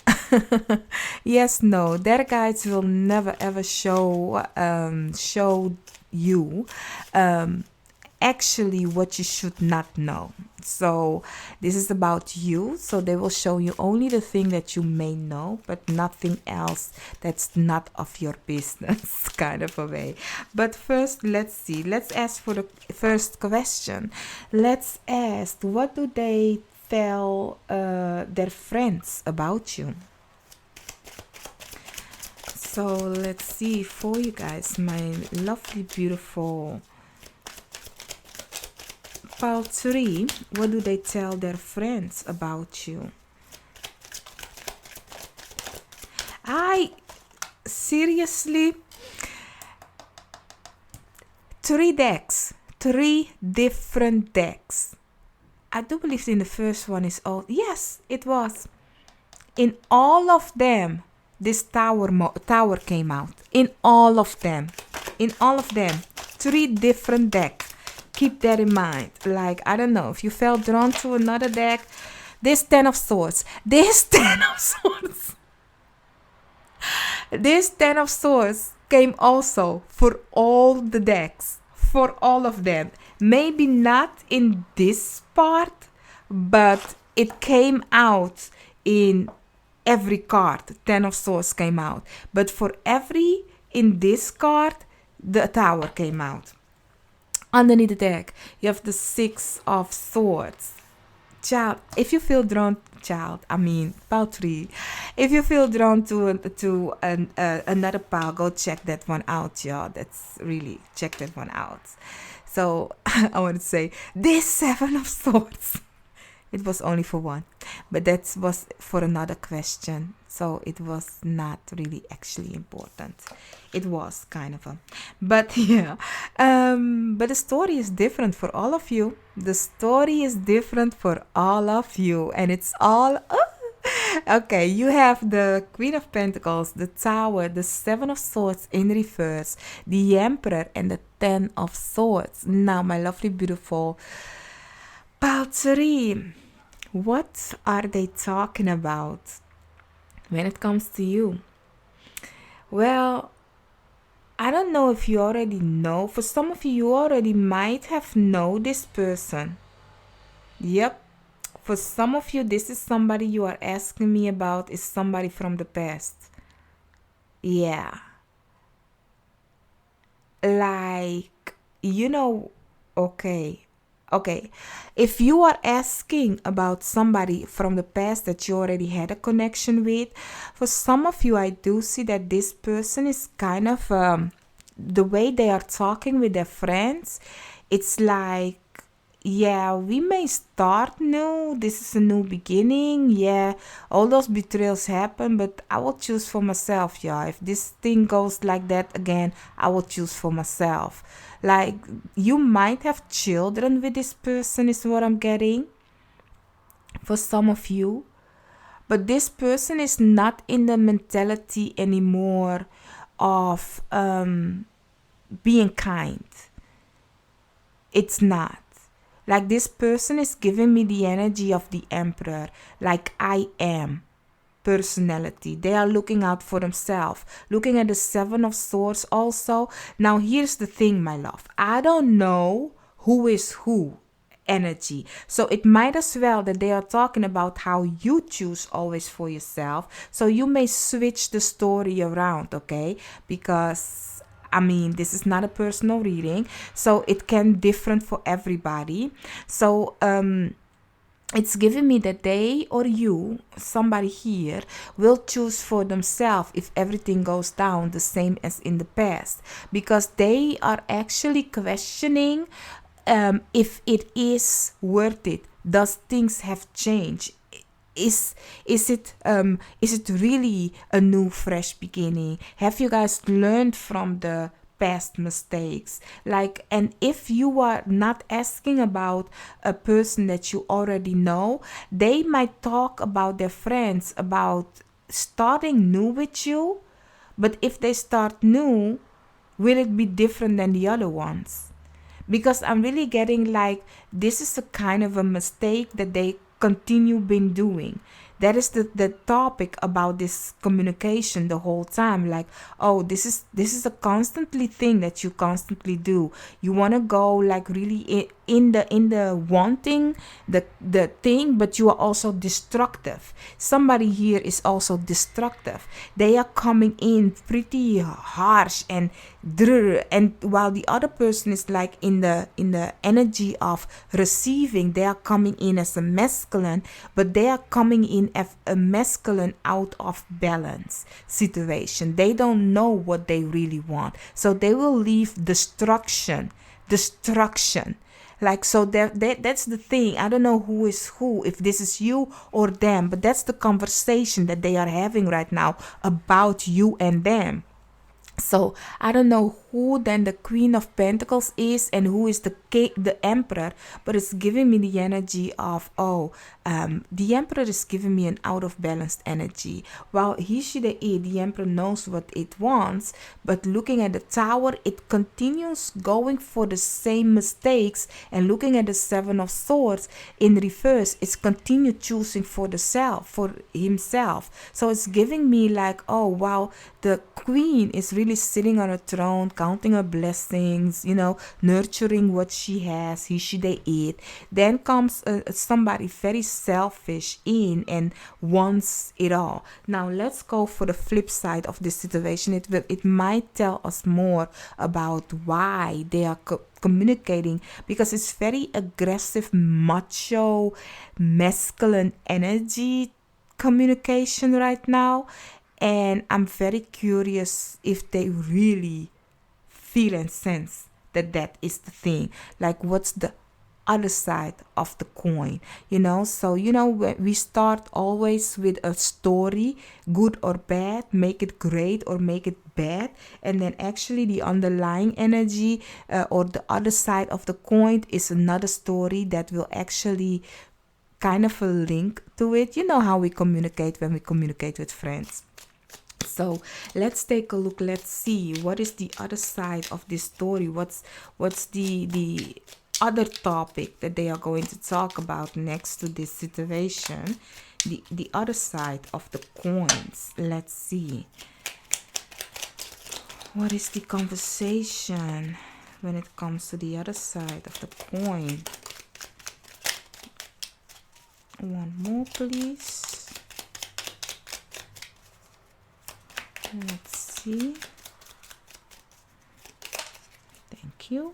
Yes, no. Their guides will never ever show you actually what you should not know. So this is about you, so they will show you only the thing that you may know, but nothing else that's not of your business, kind of a way. But first, let's see, let's ask for the first question. Let's ask, what do they tell their friends about you? So let's see for you guys, my lovely, beautiful pile 3, what do they tell their friends about you? Seriously, 3 decks, 3 different decks. I do believe in the first one is all, yes, it was. In all of them, this tower came out. In all of them, 3 different decks. Keep that in mind. Like, I don't know, if you felt drawn to another deck, this 10 of Swords. This 10 of Swords. This 10 of Swords came also for all the decks. for all of them. Maybe not in this part, but it came out in every card. 10 of Swords came out. But for every in this card, the Tower came out. Underneath the deck, you have the 6 of Swords. Child, if you feel drawn, about 3. If you feel drawn to another pile, go check that one out, y'all. That's really, check that one out. So, I want to say, this 7 of Swords. It was only for one, but that was for another question. So it was not really actually important. It was kind of but yeah. But the story is different for all of you. The story is different for all of you, and it's all okay. You have the Queen of Pentacles, the Tower, the 7 of Swords in reverse, the Emperor, and the 10 of Swords. Now, my lovely, beautiful pile 3. What are they talking about when it comes to you? Well, I don't know if you already know. For some of you, you already might have known this person. Yep. For some of you, this is somebody you are asking me about, is somebody from the past. Yeah. Like, okay. Okay, if you are asking about somebody from the past that you already had a connection with, for some of you, I do see that this person is kind of, the way they are talking with their friends, it's like, yeah, we may start new. This is a new beginning. Yeah, all those betrayals happen, but I will choose for myself, yeah. If this thing goes like that again, I will choose for myself. Like, you might have children with this person, is what I'm getting. For some of you. But this person is not in the mentality anymore of being kind. It's not. Like, this person is giving me the energy of the Emperor. Like, I am personality. They are looking out for themselves. Looking at the 7 of Swords also. Now, here's the thing, my love. I don't know who is who energy. So it might as well that they are talking about how you choose always for yourself. So you may switch the story around, okay? Because this is not a personal reading, so it can different for everybody. So it's giving me that they or you, somebody here, will choose for themselves if everything goes down the same as in the past, because they are actually questioning if it is worth it. Does things have changed? Is it really a new fresh beginning? Have you guys learned from the past mistakes? Like, and if you are not asking about a person that you already know, they might talk about their friends about starting new with you. But if they start new, will it be different than the other ones? Because I'm really getting like, this is a kind of a mistake that they continue been doing. That is the topic about this communication the whole time. Like, oh, this is a constantly thing that you constantly do. You want to go like really in the wanting the thing, but you are also destructive. Somebody here is also destructive. They are coming in pretty harsh and while the other person is like in the energy of receiving, they are coming in as a masculine, but they are coming in as a masculine out of balance situation. They don't know what they really want, so they will leave destruction. Like, so that's the thing. I don't know who is who, if this is you or them, but that's the conversation that they are having right now about you and them. So I don't know who then the Queen of Pentacles is and who is the Emperor, but it's giving me the energy of, the Emperor is giving me an out of balanced energy. While the Emperor knows what it wants, but looking at the Tower, it continues going for the same mistakes, and looking at the 7 of Swords in reverse, it's continue choosing for himself. So it's giving me like, oh wow, the Queen is really sitting on a throne, counting her blessings, you know, nurturing what she has, he, she, they, it. Then comes somebody very selfish in and wants it all. Now let's go for the flip side of this situation. It might tell us more about why they are communicating, because it's very aggressive, macho, masculine energy communication right now. And I'm very curious if they really feel and sense that that is the thing. Like, what's the other side of the coin, you know? So, you know, we start always with a story, good or bad, make it great or make it bad, and then actually the underlying energy or the other side of the coin is another story that will actually kind of a link to it. You know how we communicate when we communicate with friends. So let's take a look. Let's see what is the other side of this story. What's the other topic that they are going to talk about next to this situation. The other side of the coins. Let's see. What is the conversation when it comes to the other side of the coin? One more, please. Let's see. Thank you.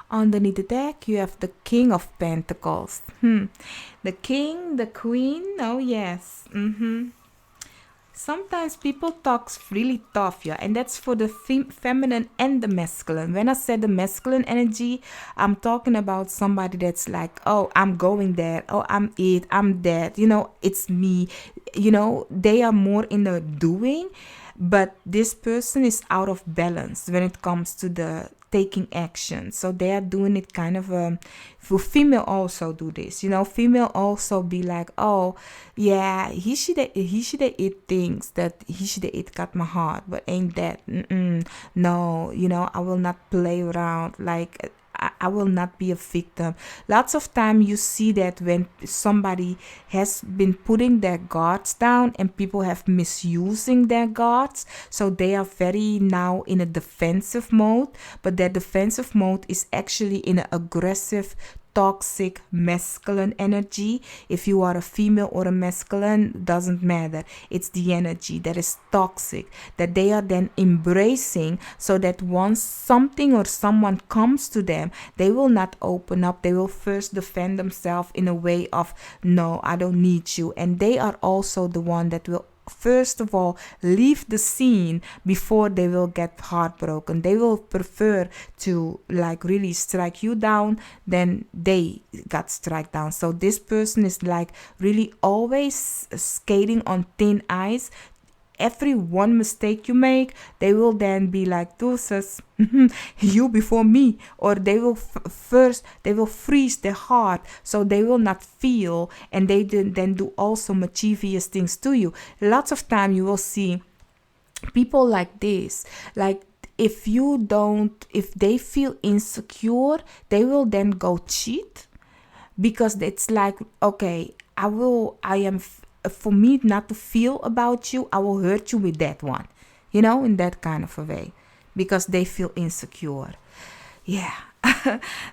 Underneath the deck, you have the King of Pentacles. The King, the Queen. Oh, yes. Sometimes people talk really tough, yeah, and that's for the feminine and the masculine. When I said the masculine energy, I'm talking about somebody that's like, oh, I'm going there, oh, I'm it, I'm that, you know, it's me. You know, they are more in the doing, but this person is out of balance when it comes to the taking action. So they are doing it kind of for female also do this, you know. Female also be like, oh yeah, he should eat things that he should eat got my heart, but ain't that no, you know, I will not play around. Like I will not be a victim. Lots of time you see that when somebody has been putting their guards down and people have misusing their guards, so they are very now in a defensive mode, but their defensive mode is actually in an aggressive, toxic masculine energy. If you are a female or a masculine, doesn't matter. It's the energy that is toxic that they are then embracing, so that once something or someone comes to them, they will not open up. They will first defend themselves in a way of, no, I don't need you. And they are also the one that will first of all leave the scene before they will get heartbroken. They will prefer to like really strike you down than they got struck down. So this person is like really always skating on thin ice. Every one mistake you make, they will then be like, deuces, you before me. Or they will they will freeze their heart, so they will not feel, and they then do also mischievous things to you. Lots of time you will see people like this, like if they feel insecure, they will then go cheat, because it's like, okay, for me not to feel about you, I will hurt you with that one, you know, in that kind of a way, because they feel insecure. Yeah.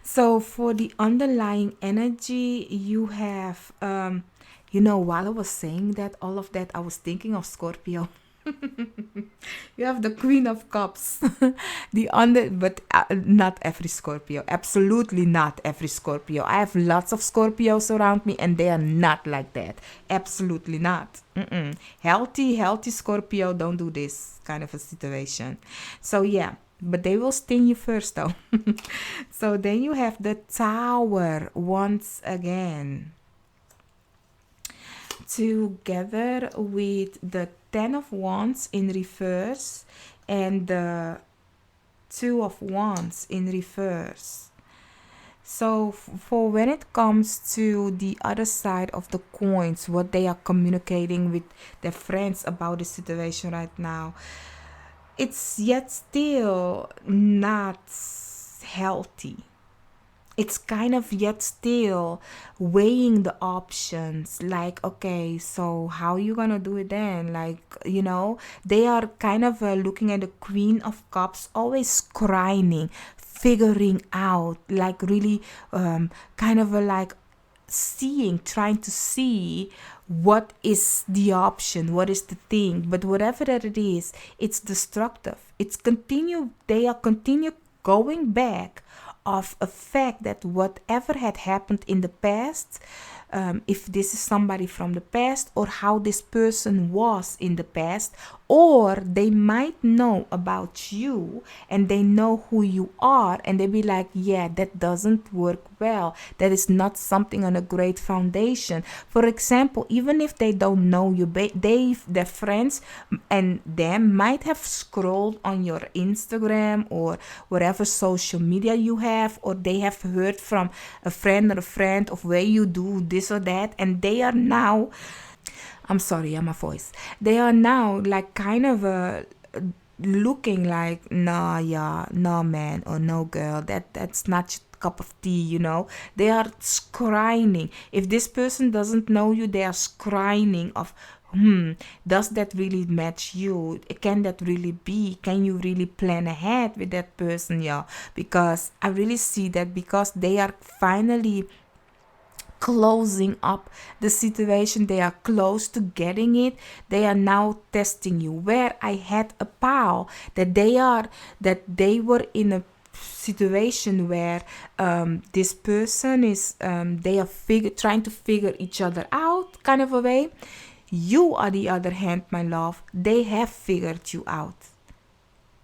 So for the underlying energy, you have, you know, while I was saying that, all of that, I was thinking of Scorpio. You have the Queen of Cups. But not every Scorpio. Absolutely not every Scorpio. I have lots of Scorpios around me, and they are not like that. Absolutely not. Healthy Scorpio don't do this kind of a situation. So yeah, but they will sting you first though. So then you have the Tower once again, together with the Ten of Wands in reverse and the Two of Wands in reverse. So for when it comes to the other side of the coins, what they are communicating with their friends about the situation right now, it's yet still not healthy. it's kind of yet still weighing the options, like, okay, so how you gonna do it then, like, they are kind of looking at the Queen of Cups, always crying, figuring out, like really kind of like trying to see what is the option, what is the thing. But whatever that it is, it's destructive. They are continue going back of a fact that whatever had happened in the past, if this is somebody from the past, or how this person was in the past, or they might know about you and they know who you are, and they be like, yeah, that doesn't work well, that is not something on a great foundation. For example, even if they don't know you, their friends and them might have scrolled on your Instagram or whatever social media you have, or they have heard from a friend of where you do this or that, and they are now, I'm sorry, I'm a voice. They are now like kind of looking like, nah, yeah, no man or no girl, that's not your cup of tea, They are scrying. If this person doesn't know you, they are scrying of, does that really match you? Can that really be? Can you really plan ahead with that person? Yeah, because I really see that, because they are finally closing up the situation, they are close to getting it, they are now testing you. Where I had a pal that they were in a situation where this person is they are trying to figure each other out, kind of a way. You, on the other hand, my love, they have figured you out.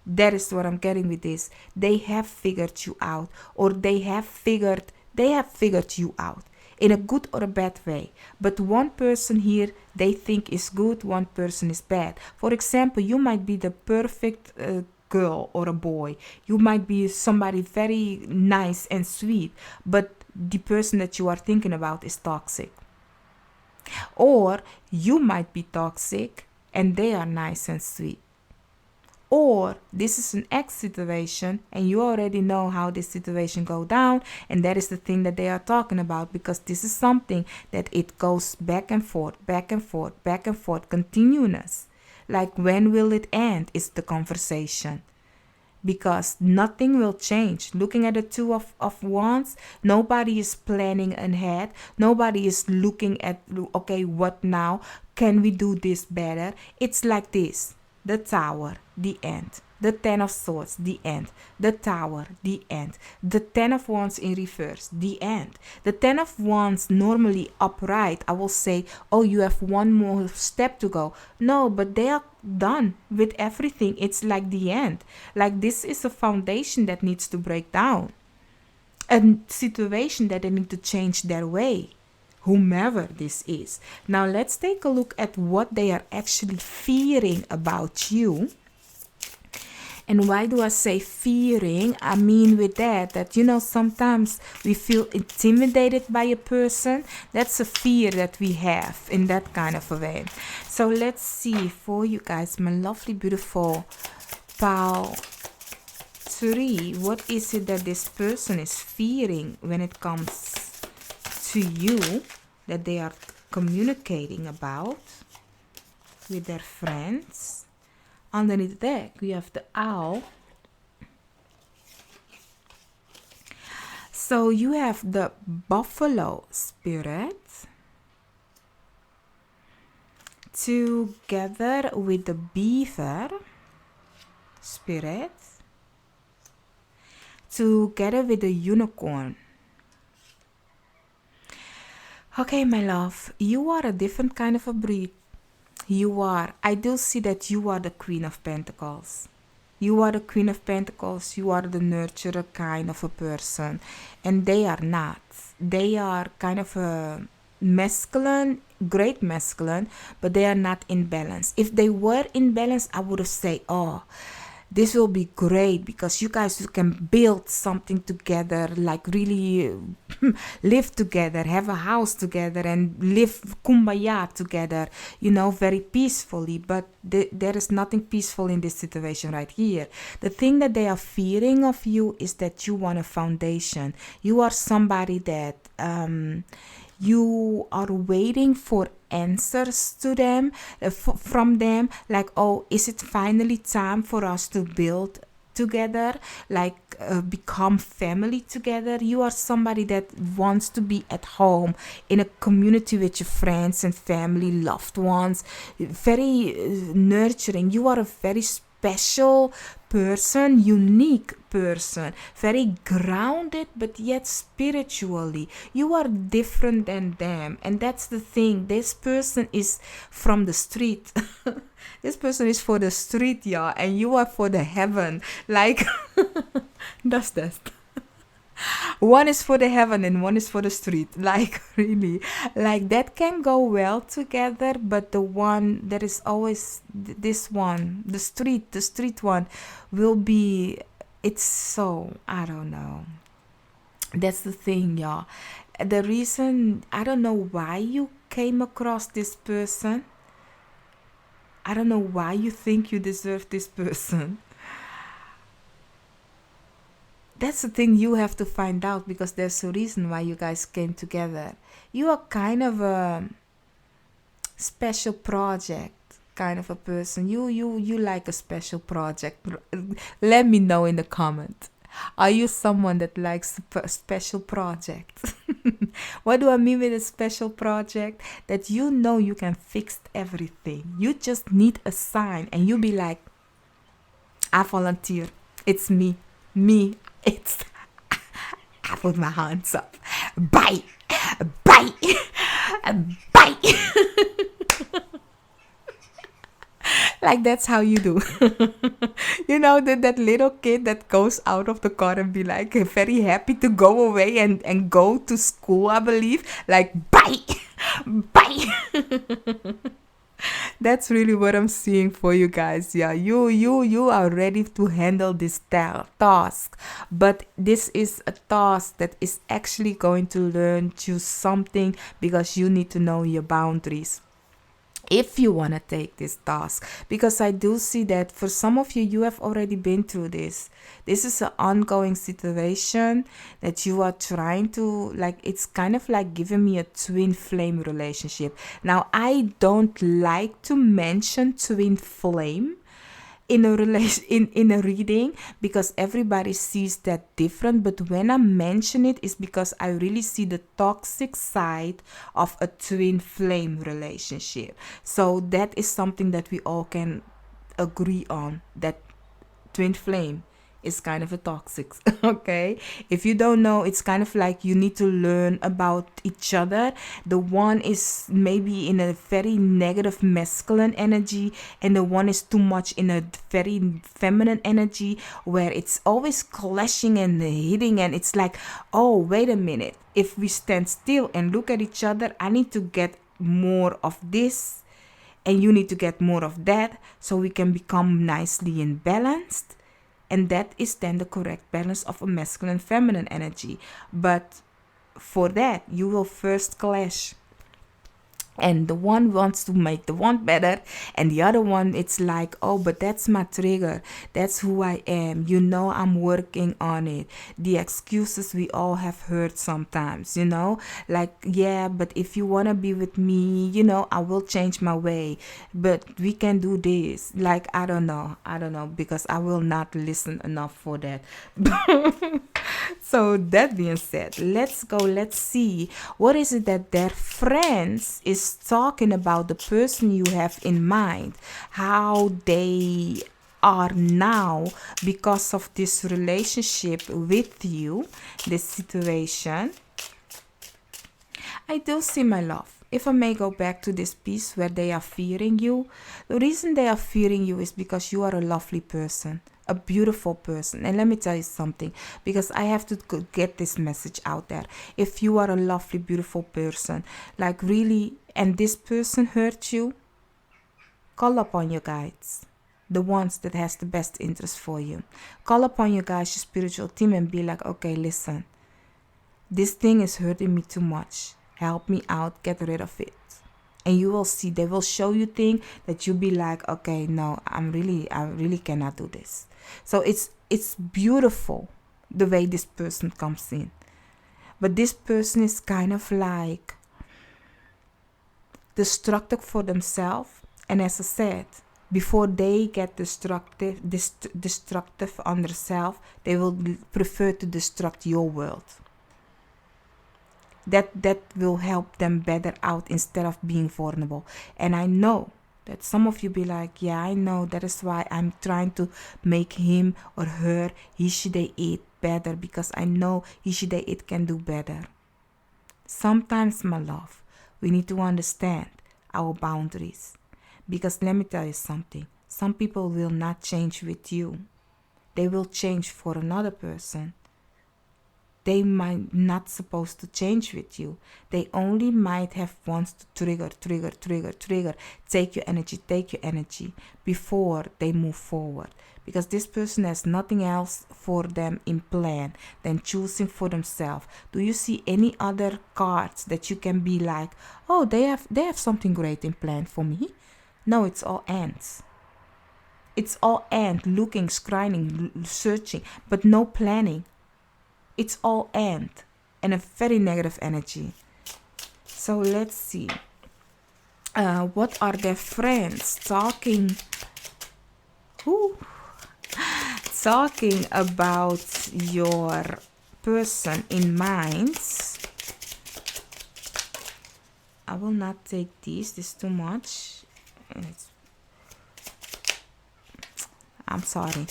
That is what I'm getting with this. They have figured you out, or they have figured you out in a good or a bad way. But one person here they think is good, one person is bad. For example, you might be the perfect girl or a boy. You might be somebody very nice and sweet, but the person that you are thinking about is toxic. Or you might be toxic and they are nice and sweet. Or this is an ex situation and you already know how this situation go down, and that is the thing that they are talking about, because this is something that it goes back and forth, continuous. Like, when will it end is the conversation, because nothing will change. Looking at the Two of Wands, nobody is planning ahead. Nobody is looking at, okay, what now? Can we do this better? It's like this. The Tower, the end. The Ten of Swords, the end. The Tower, the end. The Ten of Wands in reverse, the end. The Ten of Wands normally upright, I will say, oh, you have one more step to go. No, but they are done with everything. It's like the end. Like, this is a foundation that needs to break down. A situation that they need to change their way. Whomever this is. Now let's take a look at what they are actually fearing about you. And why do I say fearing? I mean with that sometimes we feel intimidated by a person. That's a fear that we have in that kind of a way. So let's see for you guys, my lovely, beautiful pile 3. What is it that this person is fearing when it comes to you, that they are communicating about with their friends? Underneath the deck, we have the Owl. So you have the Buffalo Spirit together with the Beaver Spirit together with the Unicorn. Okay, my love, you are a different kind of a breed. I do see that you are the Queen of Pentacles. You are the Queen of Pentacles. You are the nurturer kind of a person. And they are not. They are kind of a masculine, great masculine, but they are not in balance. If they were in balance, I would have said, oh, This will be great because you guys can build something together, like really live together, have a house together, and live kumbaya together, very peacefully. But there is nothing peaceful in this situation right here. The thing that they are fearing of you is that you want a foundation. You are somebody that you are waiting for answers to them, from them, like, oh, is it finally time for us to build together, like become family together? You are somebody that wants to be at home in a community with your friends and family, loved ones, very nurturing. You are a very special person, unique person, very grounded, but yet spiritually you are different than them. And that's the thing, this person is from the street. This person is for the street, yeah, and you are for the heaven, like that's that. One is for the heaven and one is for the street, like really, like that can go well together. But the one that is always this one, the street one, will be, it's so, I don't know. That's the thing, y'all. The reason, I don't know why you came across this person. I don't know why you think you deserve this person. That's the thing you have to find out, because there's a reason why you guys came together. You are kind of a special project kind of a person. You like a special project. Let me know in the comment. Are you someone that likes special projects? What do I mean with a special project? That you can fix everything. You just need a sign and you be like, I volunteer. It's me. It's I put my hands up. Bye. Bye. Bye. Like that's how you do. That little kid that goes out of the car and be like very happy to go away and go to school, I believe. Like, bye. Bye. That's really what I'm seeing for you guys. Yeah, you are ready to handle this task, but this is a task that is actually going to learn you something, because you need to know your boundaries if you want to take this task. Because I do see that for some of you, you have already been through this. This is an ongoing situation that you are trying to, like, it's kind of like giving me a twin flame relationship. Now, I don't like to mention twin flame in a in a reading, because everybody sees that different. But when I mention it, is because I really see the toxic side of a twin flame relationship. So that is something that we all can agree on, that twin flame is kind of a toxic. Okay, if you don't know, it's kind of like you need to learn about each other. The one is maybe in a very negative masculine energy, and the one is too much in a very feminine energy, where it's always clashing and hitting, and it's like, oh, wait a minute, if we stand still and look at each other, I need to get more of this and you need to get more of that, so we can become nicely in balanced. And that is then the correct balance of a masculine feminine energy. But for that, you will first clash. And the one wants to make the one better, and the other one, it's like, oh, but that's my trigger, that's who I am, I'm working on it. The excuses we all have heard sometimes, like, yeah, but if you want to be with me, I will change my way, but we can do this. Like, I don't know, because I will not listen enough for that. So that being said, let's see what is it that their friends is talking about, the person you have in mind, how they are now because of this relationship with you, this situation. I do see, my love, if I may go back to this piece where they are fearing you, the reason they are fearing you is because you are a lovely person, a beautiful person. And let me tell you something, because I have to get this message out there. If you are a lovely, beautiful person, like really, and this person hurt you, call upon your guides. the ones that has the best interest for you. Call upon you guys, your spiritual team, and be like, okay, listen, this thing is hurting me too much. Help me out, get rid of it. And you will see, they will show you things that you'll be like, okay, no, I really cannot do this. So it's beautiful the way this person comes in. But this person is kind of like destructive for themselves. And as I said, before they get destructive on themselves, they will prefer to destruct your world. That will help them better out instead of being vulnerable. And I know that some of you be like, yeah, I know, that is why I'm trying to make him or her, he, she, they, it better, because I know he, she, they, it can do better. Sometimes, my love, we need to understand our boundaries. Because let me tell you something, some people will not change with you. They will change for another person. They might not supposed to change with you. They only might have wants to trigger, take your energy before they move forward. Because this person has nothing else for them in plan than choosing for themselves. Do you see any other cards that you can be like, oh, they have something great in plan for me? No, it's all ends. It's all end, looking, scrying, searching, but no planning. It's all end and a very negative energy. So let's see. What are their friends talking? Talking about your person in mind. I will not take this. This is too much. I'm sorry.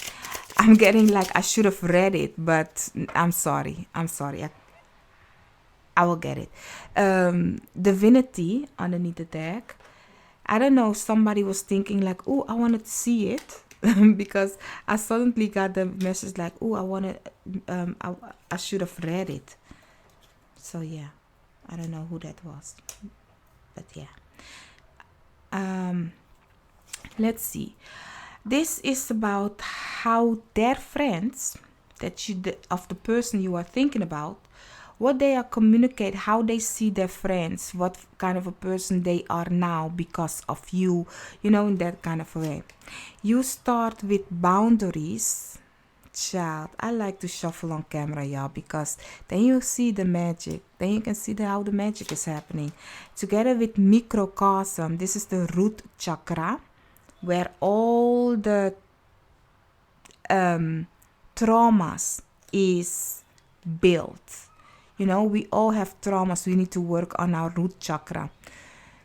I'm getting like I should have read it, but I'm sorry. I will get it. Divinity underneath the deck. I don't know. Somebody was thinking like, oh, I wanted to see it because I suddenly got the message like, oh, I should have read it. So yeah, I don't know who that was, but yeah. Let's see. This is about how their friends of the person you are thinking about, what they are communicate, how they see their friends, what kind of a person they are now because of you, in that kind of a way. You start with boundaries. Child, I like to shuffle on camera, y'all, because then you see the magic. Then you can see how the magic is happening. Together with microcosm, this is the root chakra, where all the traumas is built. We all have traumas. We need to work on our root chakra.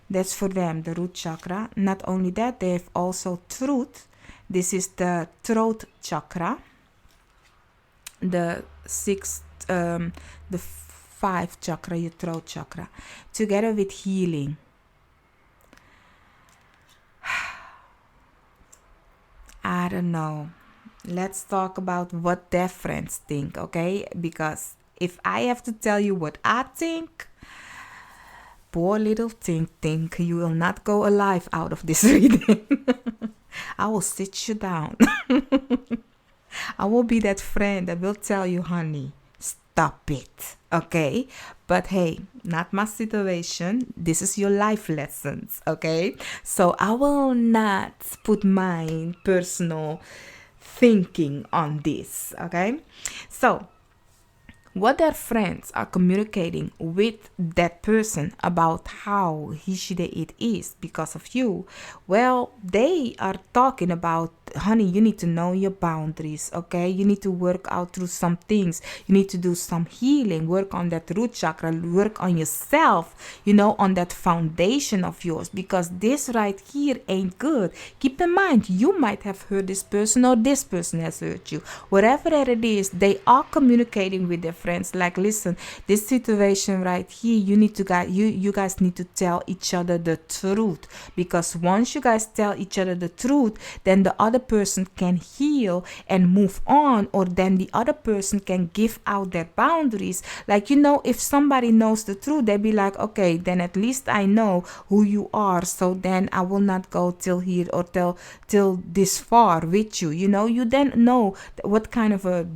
That's for them, the root chakra. Not only that, they have also truth. This is the throat chakra. The sixth, the 5th chakra, your throat chakra. Together with healing. I don't know. Let's talk about what their friends think, okay? Because if I have to tell you what I think, poor little think, you will not go alive out of this reading. I will sit you down. I will be that friend that will tell you, honey, stop it, okay? But hey, not my situation. This is your life lessons, okay? So I will not put my personal thinking on this, okay? So what their friends are communicating with that person about how he, she, they, it is because of you, well, they are talking about, honey, you need to know your boundaries, okay? You need to work out through some things. You need to do some healing, work on that root chakra, work on yourself, on that foundation of yours, because this right here ain't good. Keep in mind, you might have hurt this person or this person has hurt you. Whatever that it is, they are communicating with their friends, like, listen, this situation right here, you need to guys, you guys need to tell each other the truth, because once you guys tell each other the truth, then the other person can heal and move on, or then the other person can give out their boundaries. Like, if somebody knows the truth, they be like, okay, then at least I know who you are, so then I will not go till here or till this far with you. You then know what kind of a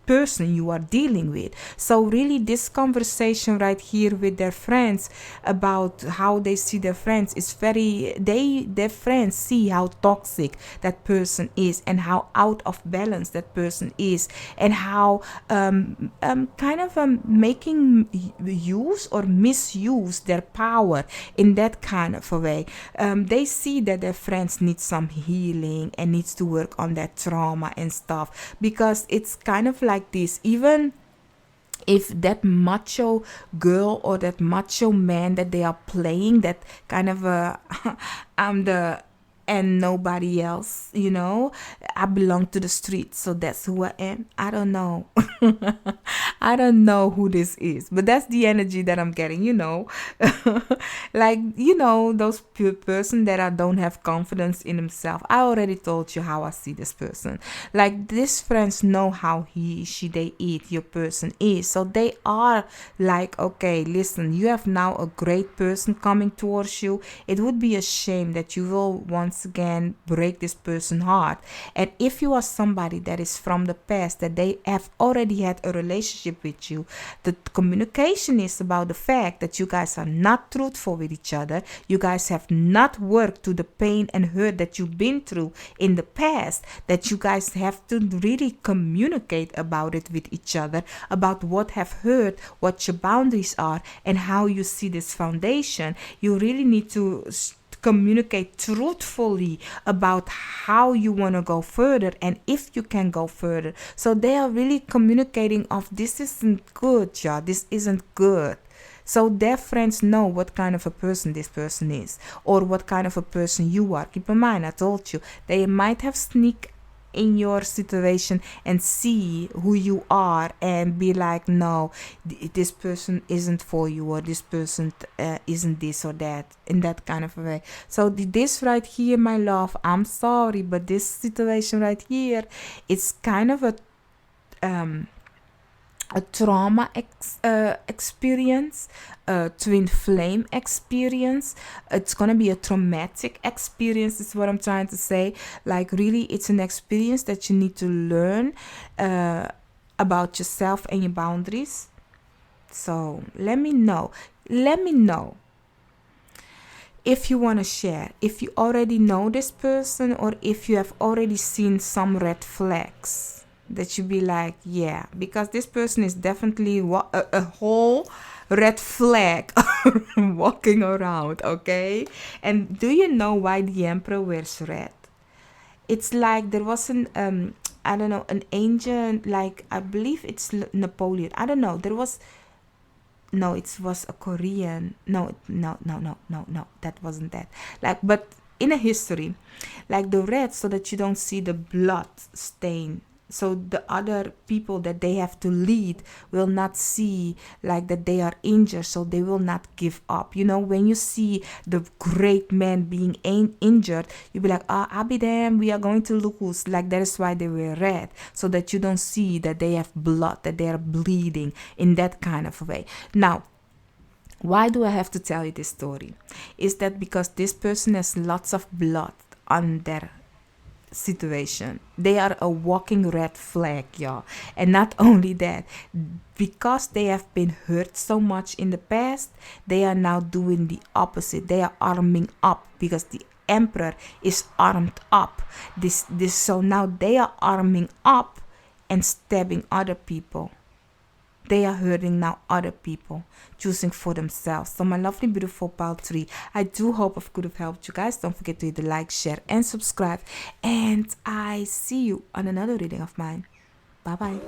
person you are dealing with. So really, this conversation right here with their friends about how they see their friends is their friends see how toxic that person is, and how out of balance that person is, and how making use or misuse their power in that kind of a way. They see that their friends need some healing and needs to work on their trauma and stuff, because it's kind of like this. Even if that macho girl or that macho man that they are playing, that kind of a I'm the and nobody else, I belong to the street, so that's who I am. I don't know. I don't know who this is, but that's the energy that I'm getting. Like, those person that I don't have confidence in himself. I already told you how I see this person. Like, these friends know how they eat your person is, so they are like, okay, listen, you have now a great person coming towards you. It would be a shame that you will once again break this person's heart. And if you are somebody that is from the past, that they have already had a relationship with you, the communication is about the fact that you guys are not truthful with each other. You guys have not worked to the pain and hurt that you've been through in the past, that you guys have to really communicate about it with each other, about what have hurt, what your boundaries are, and how you see this foundation. You really need to communicate truthfully about how you want to go further, and if you can go further. So they are really communicating of, this isn't good, y'all, this isn't good. So their friends know what kind of a person this person is, or what kind of a person you are. Keep in mind, I told you, they might have sneaked in your situation and see who you are and be like, no, this person isn't for you, or this person isn't this or that, in that kind of a way. So this right here, my love, I'm sorry, but this situation right here, it's kind of a trauma experience, a twin flame experience. It's gonna be a traumatic experience, is what I'm trying to say. Like, really, it's an experience that you need to learn about yourself and your boundaries. So let me know if you want to share, if you already know this person, or if you have already seen some red flags that you be like, yeah, because this person is definitely a whole red flag walking around, okay? And do you know why the emperor wears red? It's like there was an I don't know, an ancient, like, I believe it's Napoleon, I don't know, there was, no, it was a Korean, no, that wasn't that, like, but in a history, like the red, so that you don't see the blood stain, so the other people that they have to lead will not see like that they are injured, so they will not give up. When you see the great man being injured, you be like, I'll be damned, we are going to lose. Like, that is why they wear red, so that you don't see that they have blood, that they are bleeding, in that kind of way. Now, why do I have to tell you this story? Is that because this person has lots of blood on their situation. They are a walking red flag, y'all. And not only that, because they have been hurt so much in the past, they are now doing the opposite. They are arming up, because the emperor is armed up. So now they are arming up and stabbing other people. They are hurting now other people, choosing for themselves. So my lovely, beautiful pile 3, I do hope I could have helped you guys. Don't forget to hit the like, share, and subscribe. And I see you on another reading of mine. Bye-bye.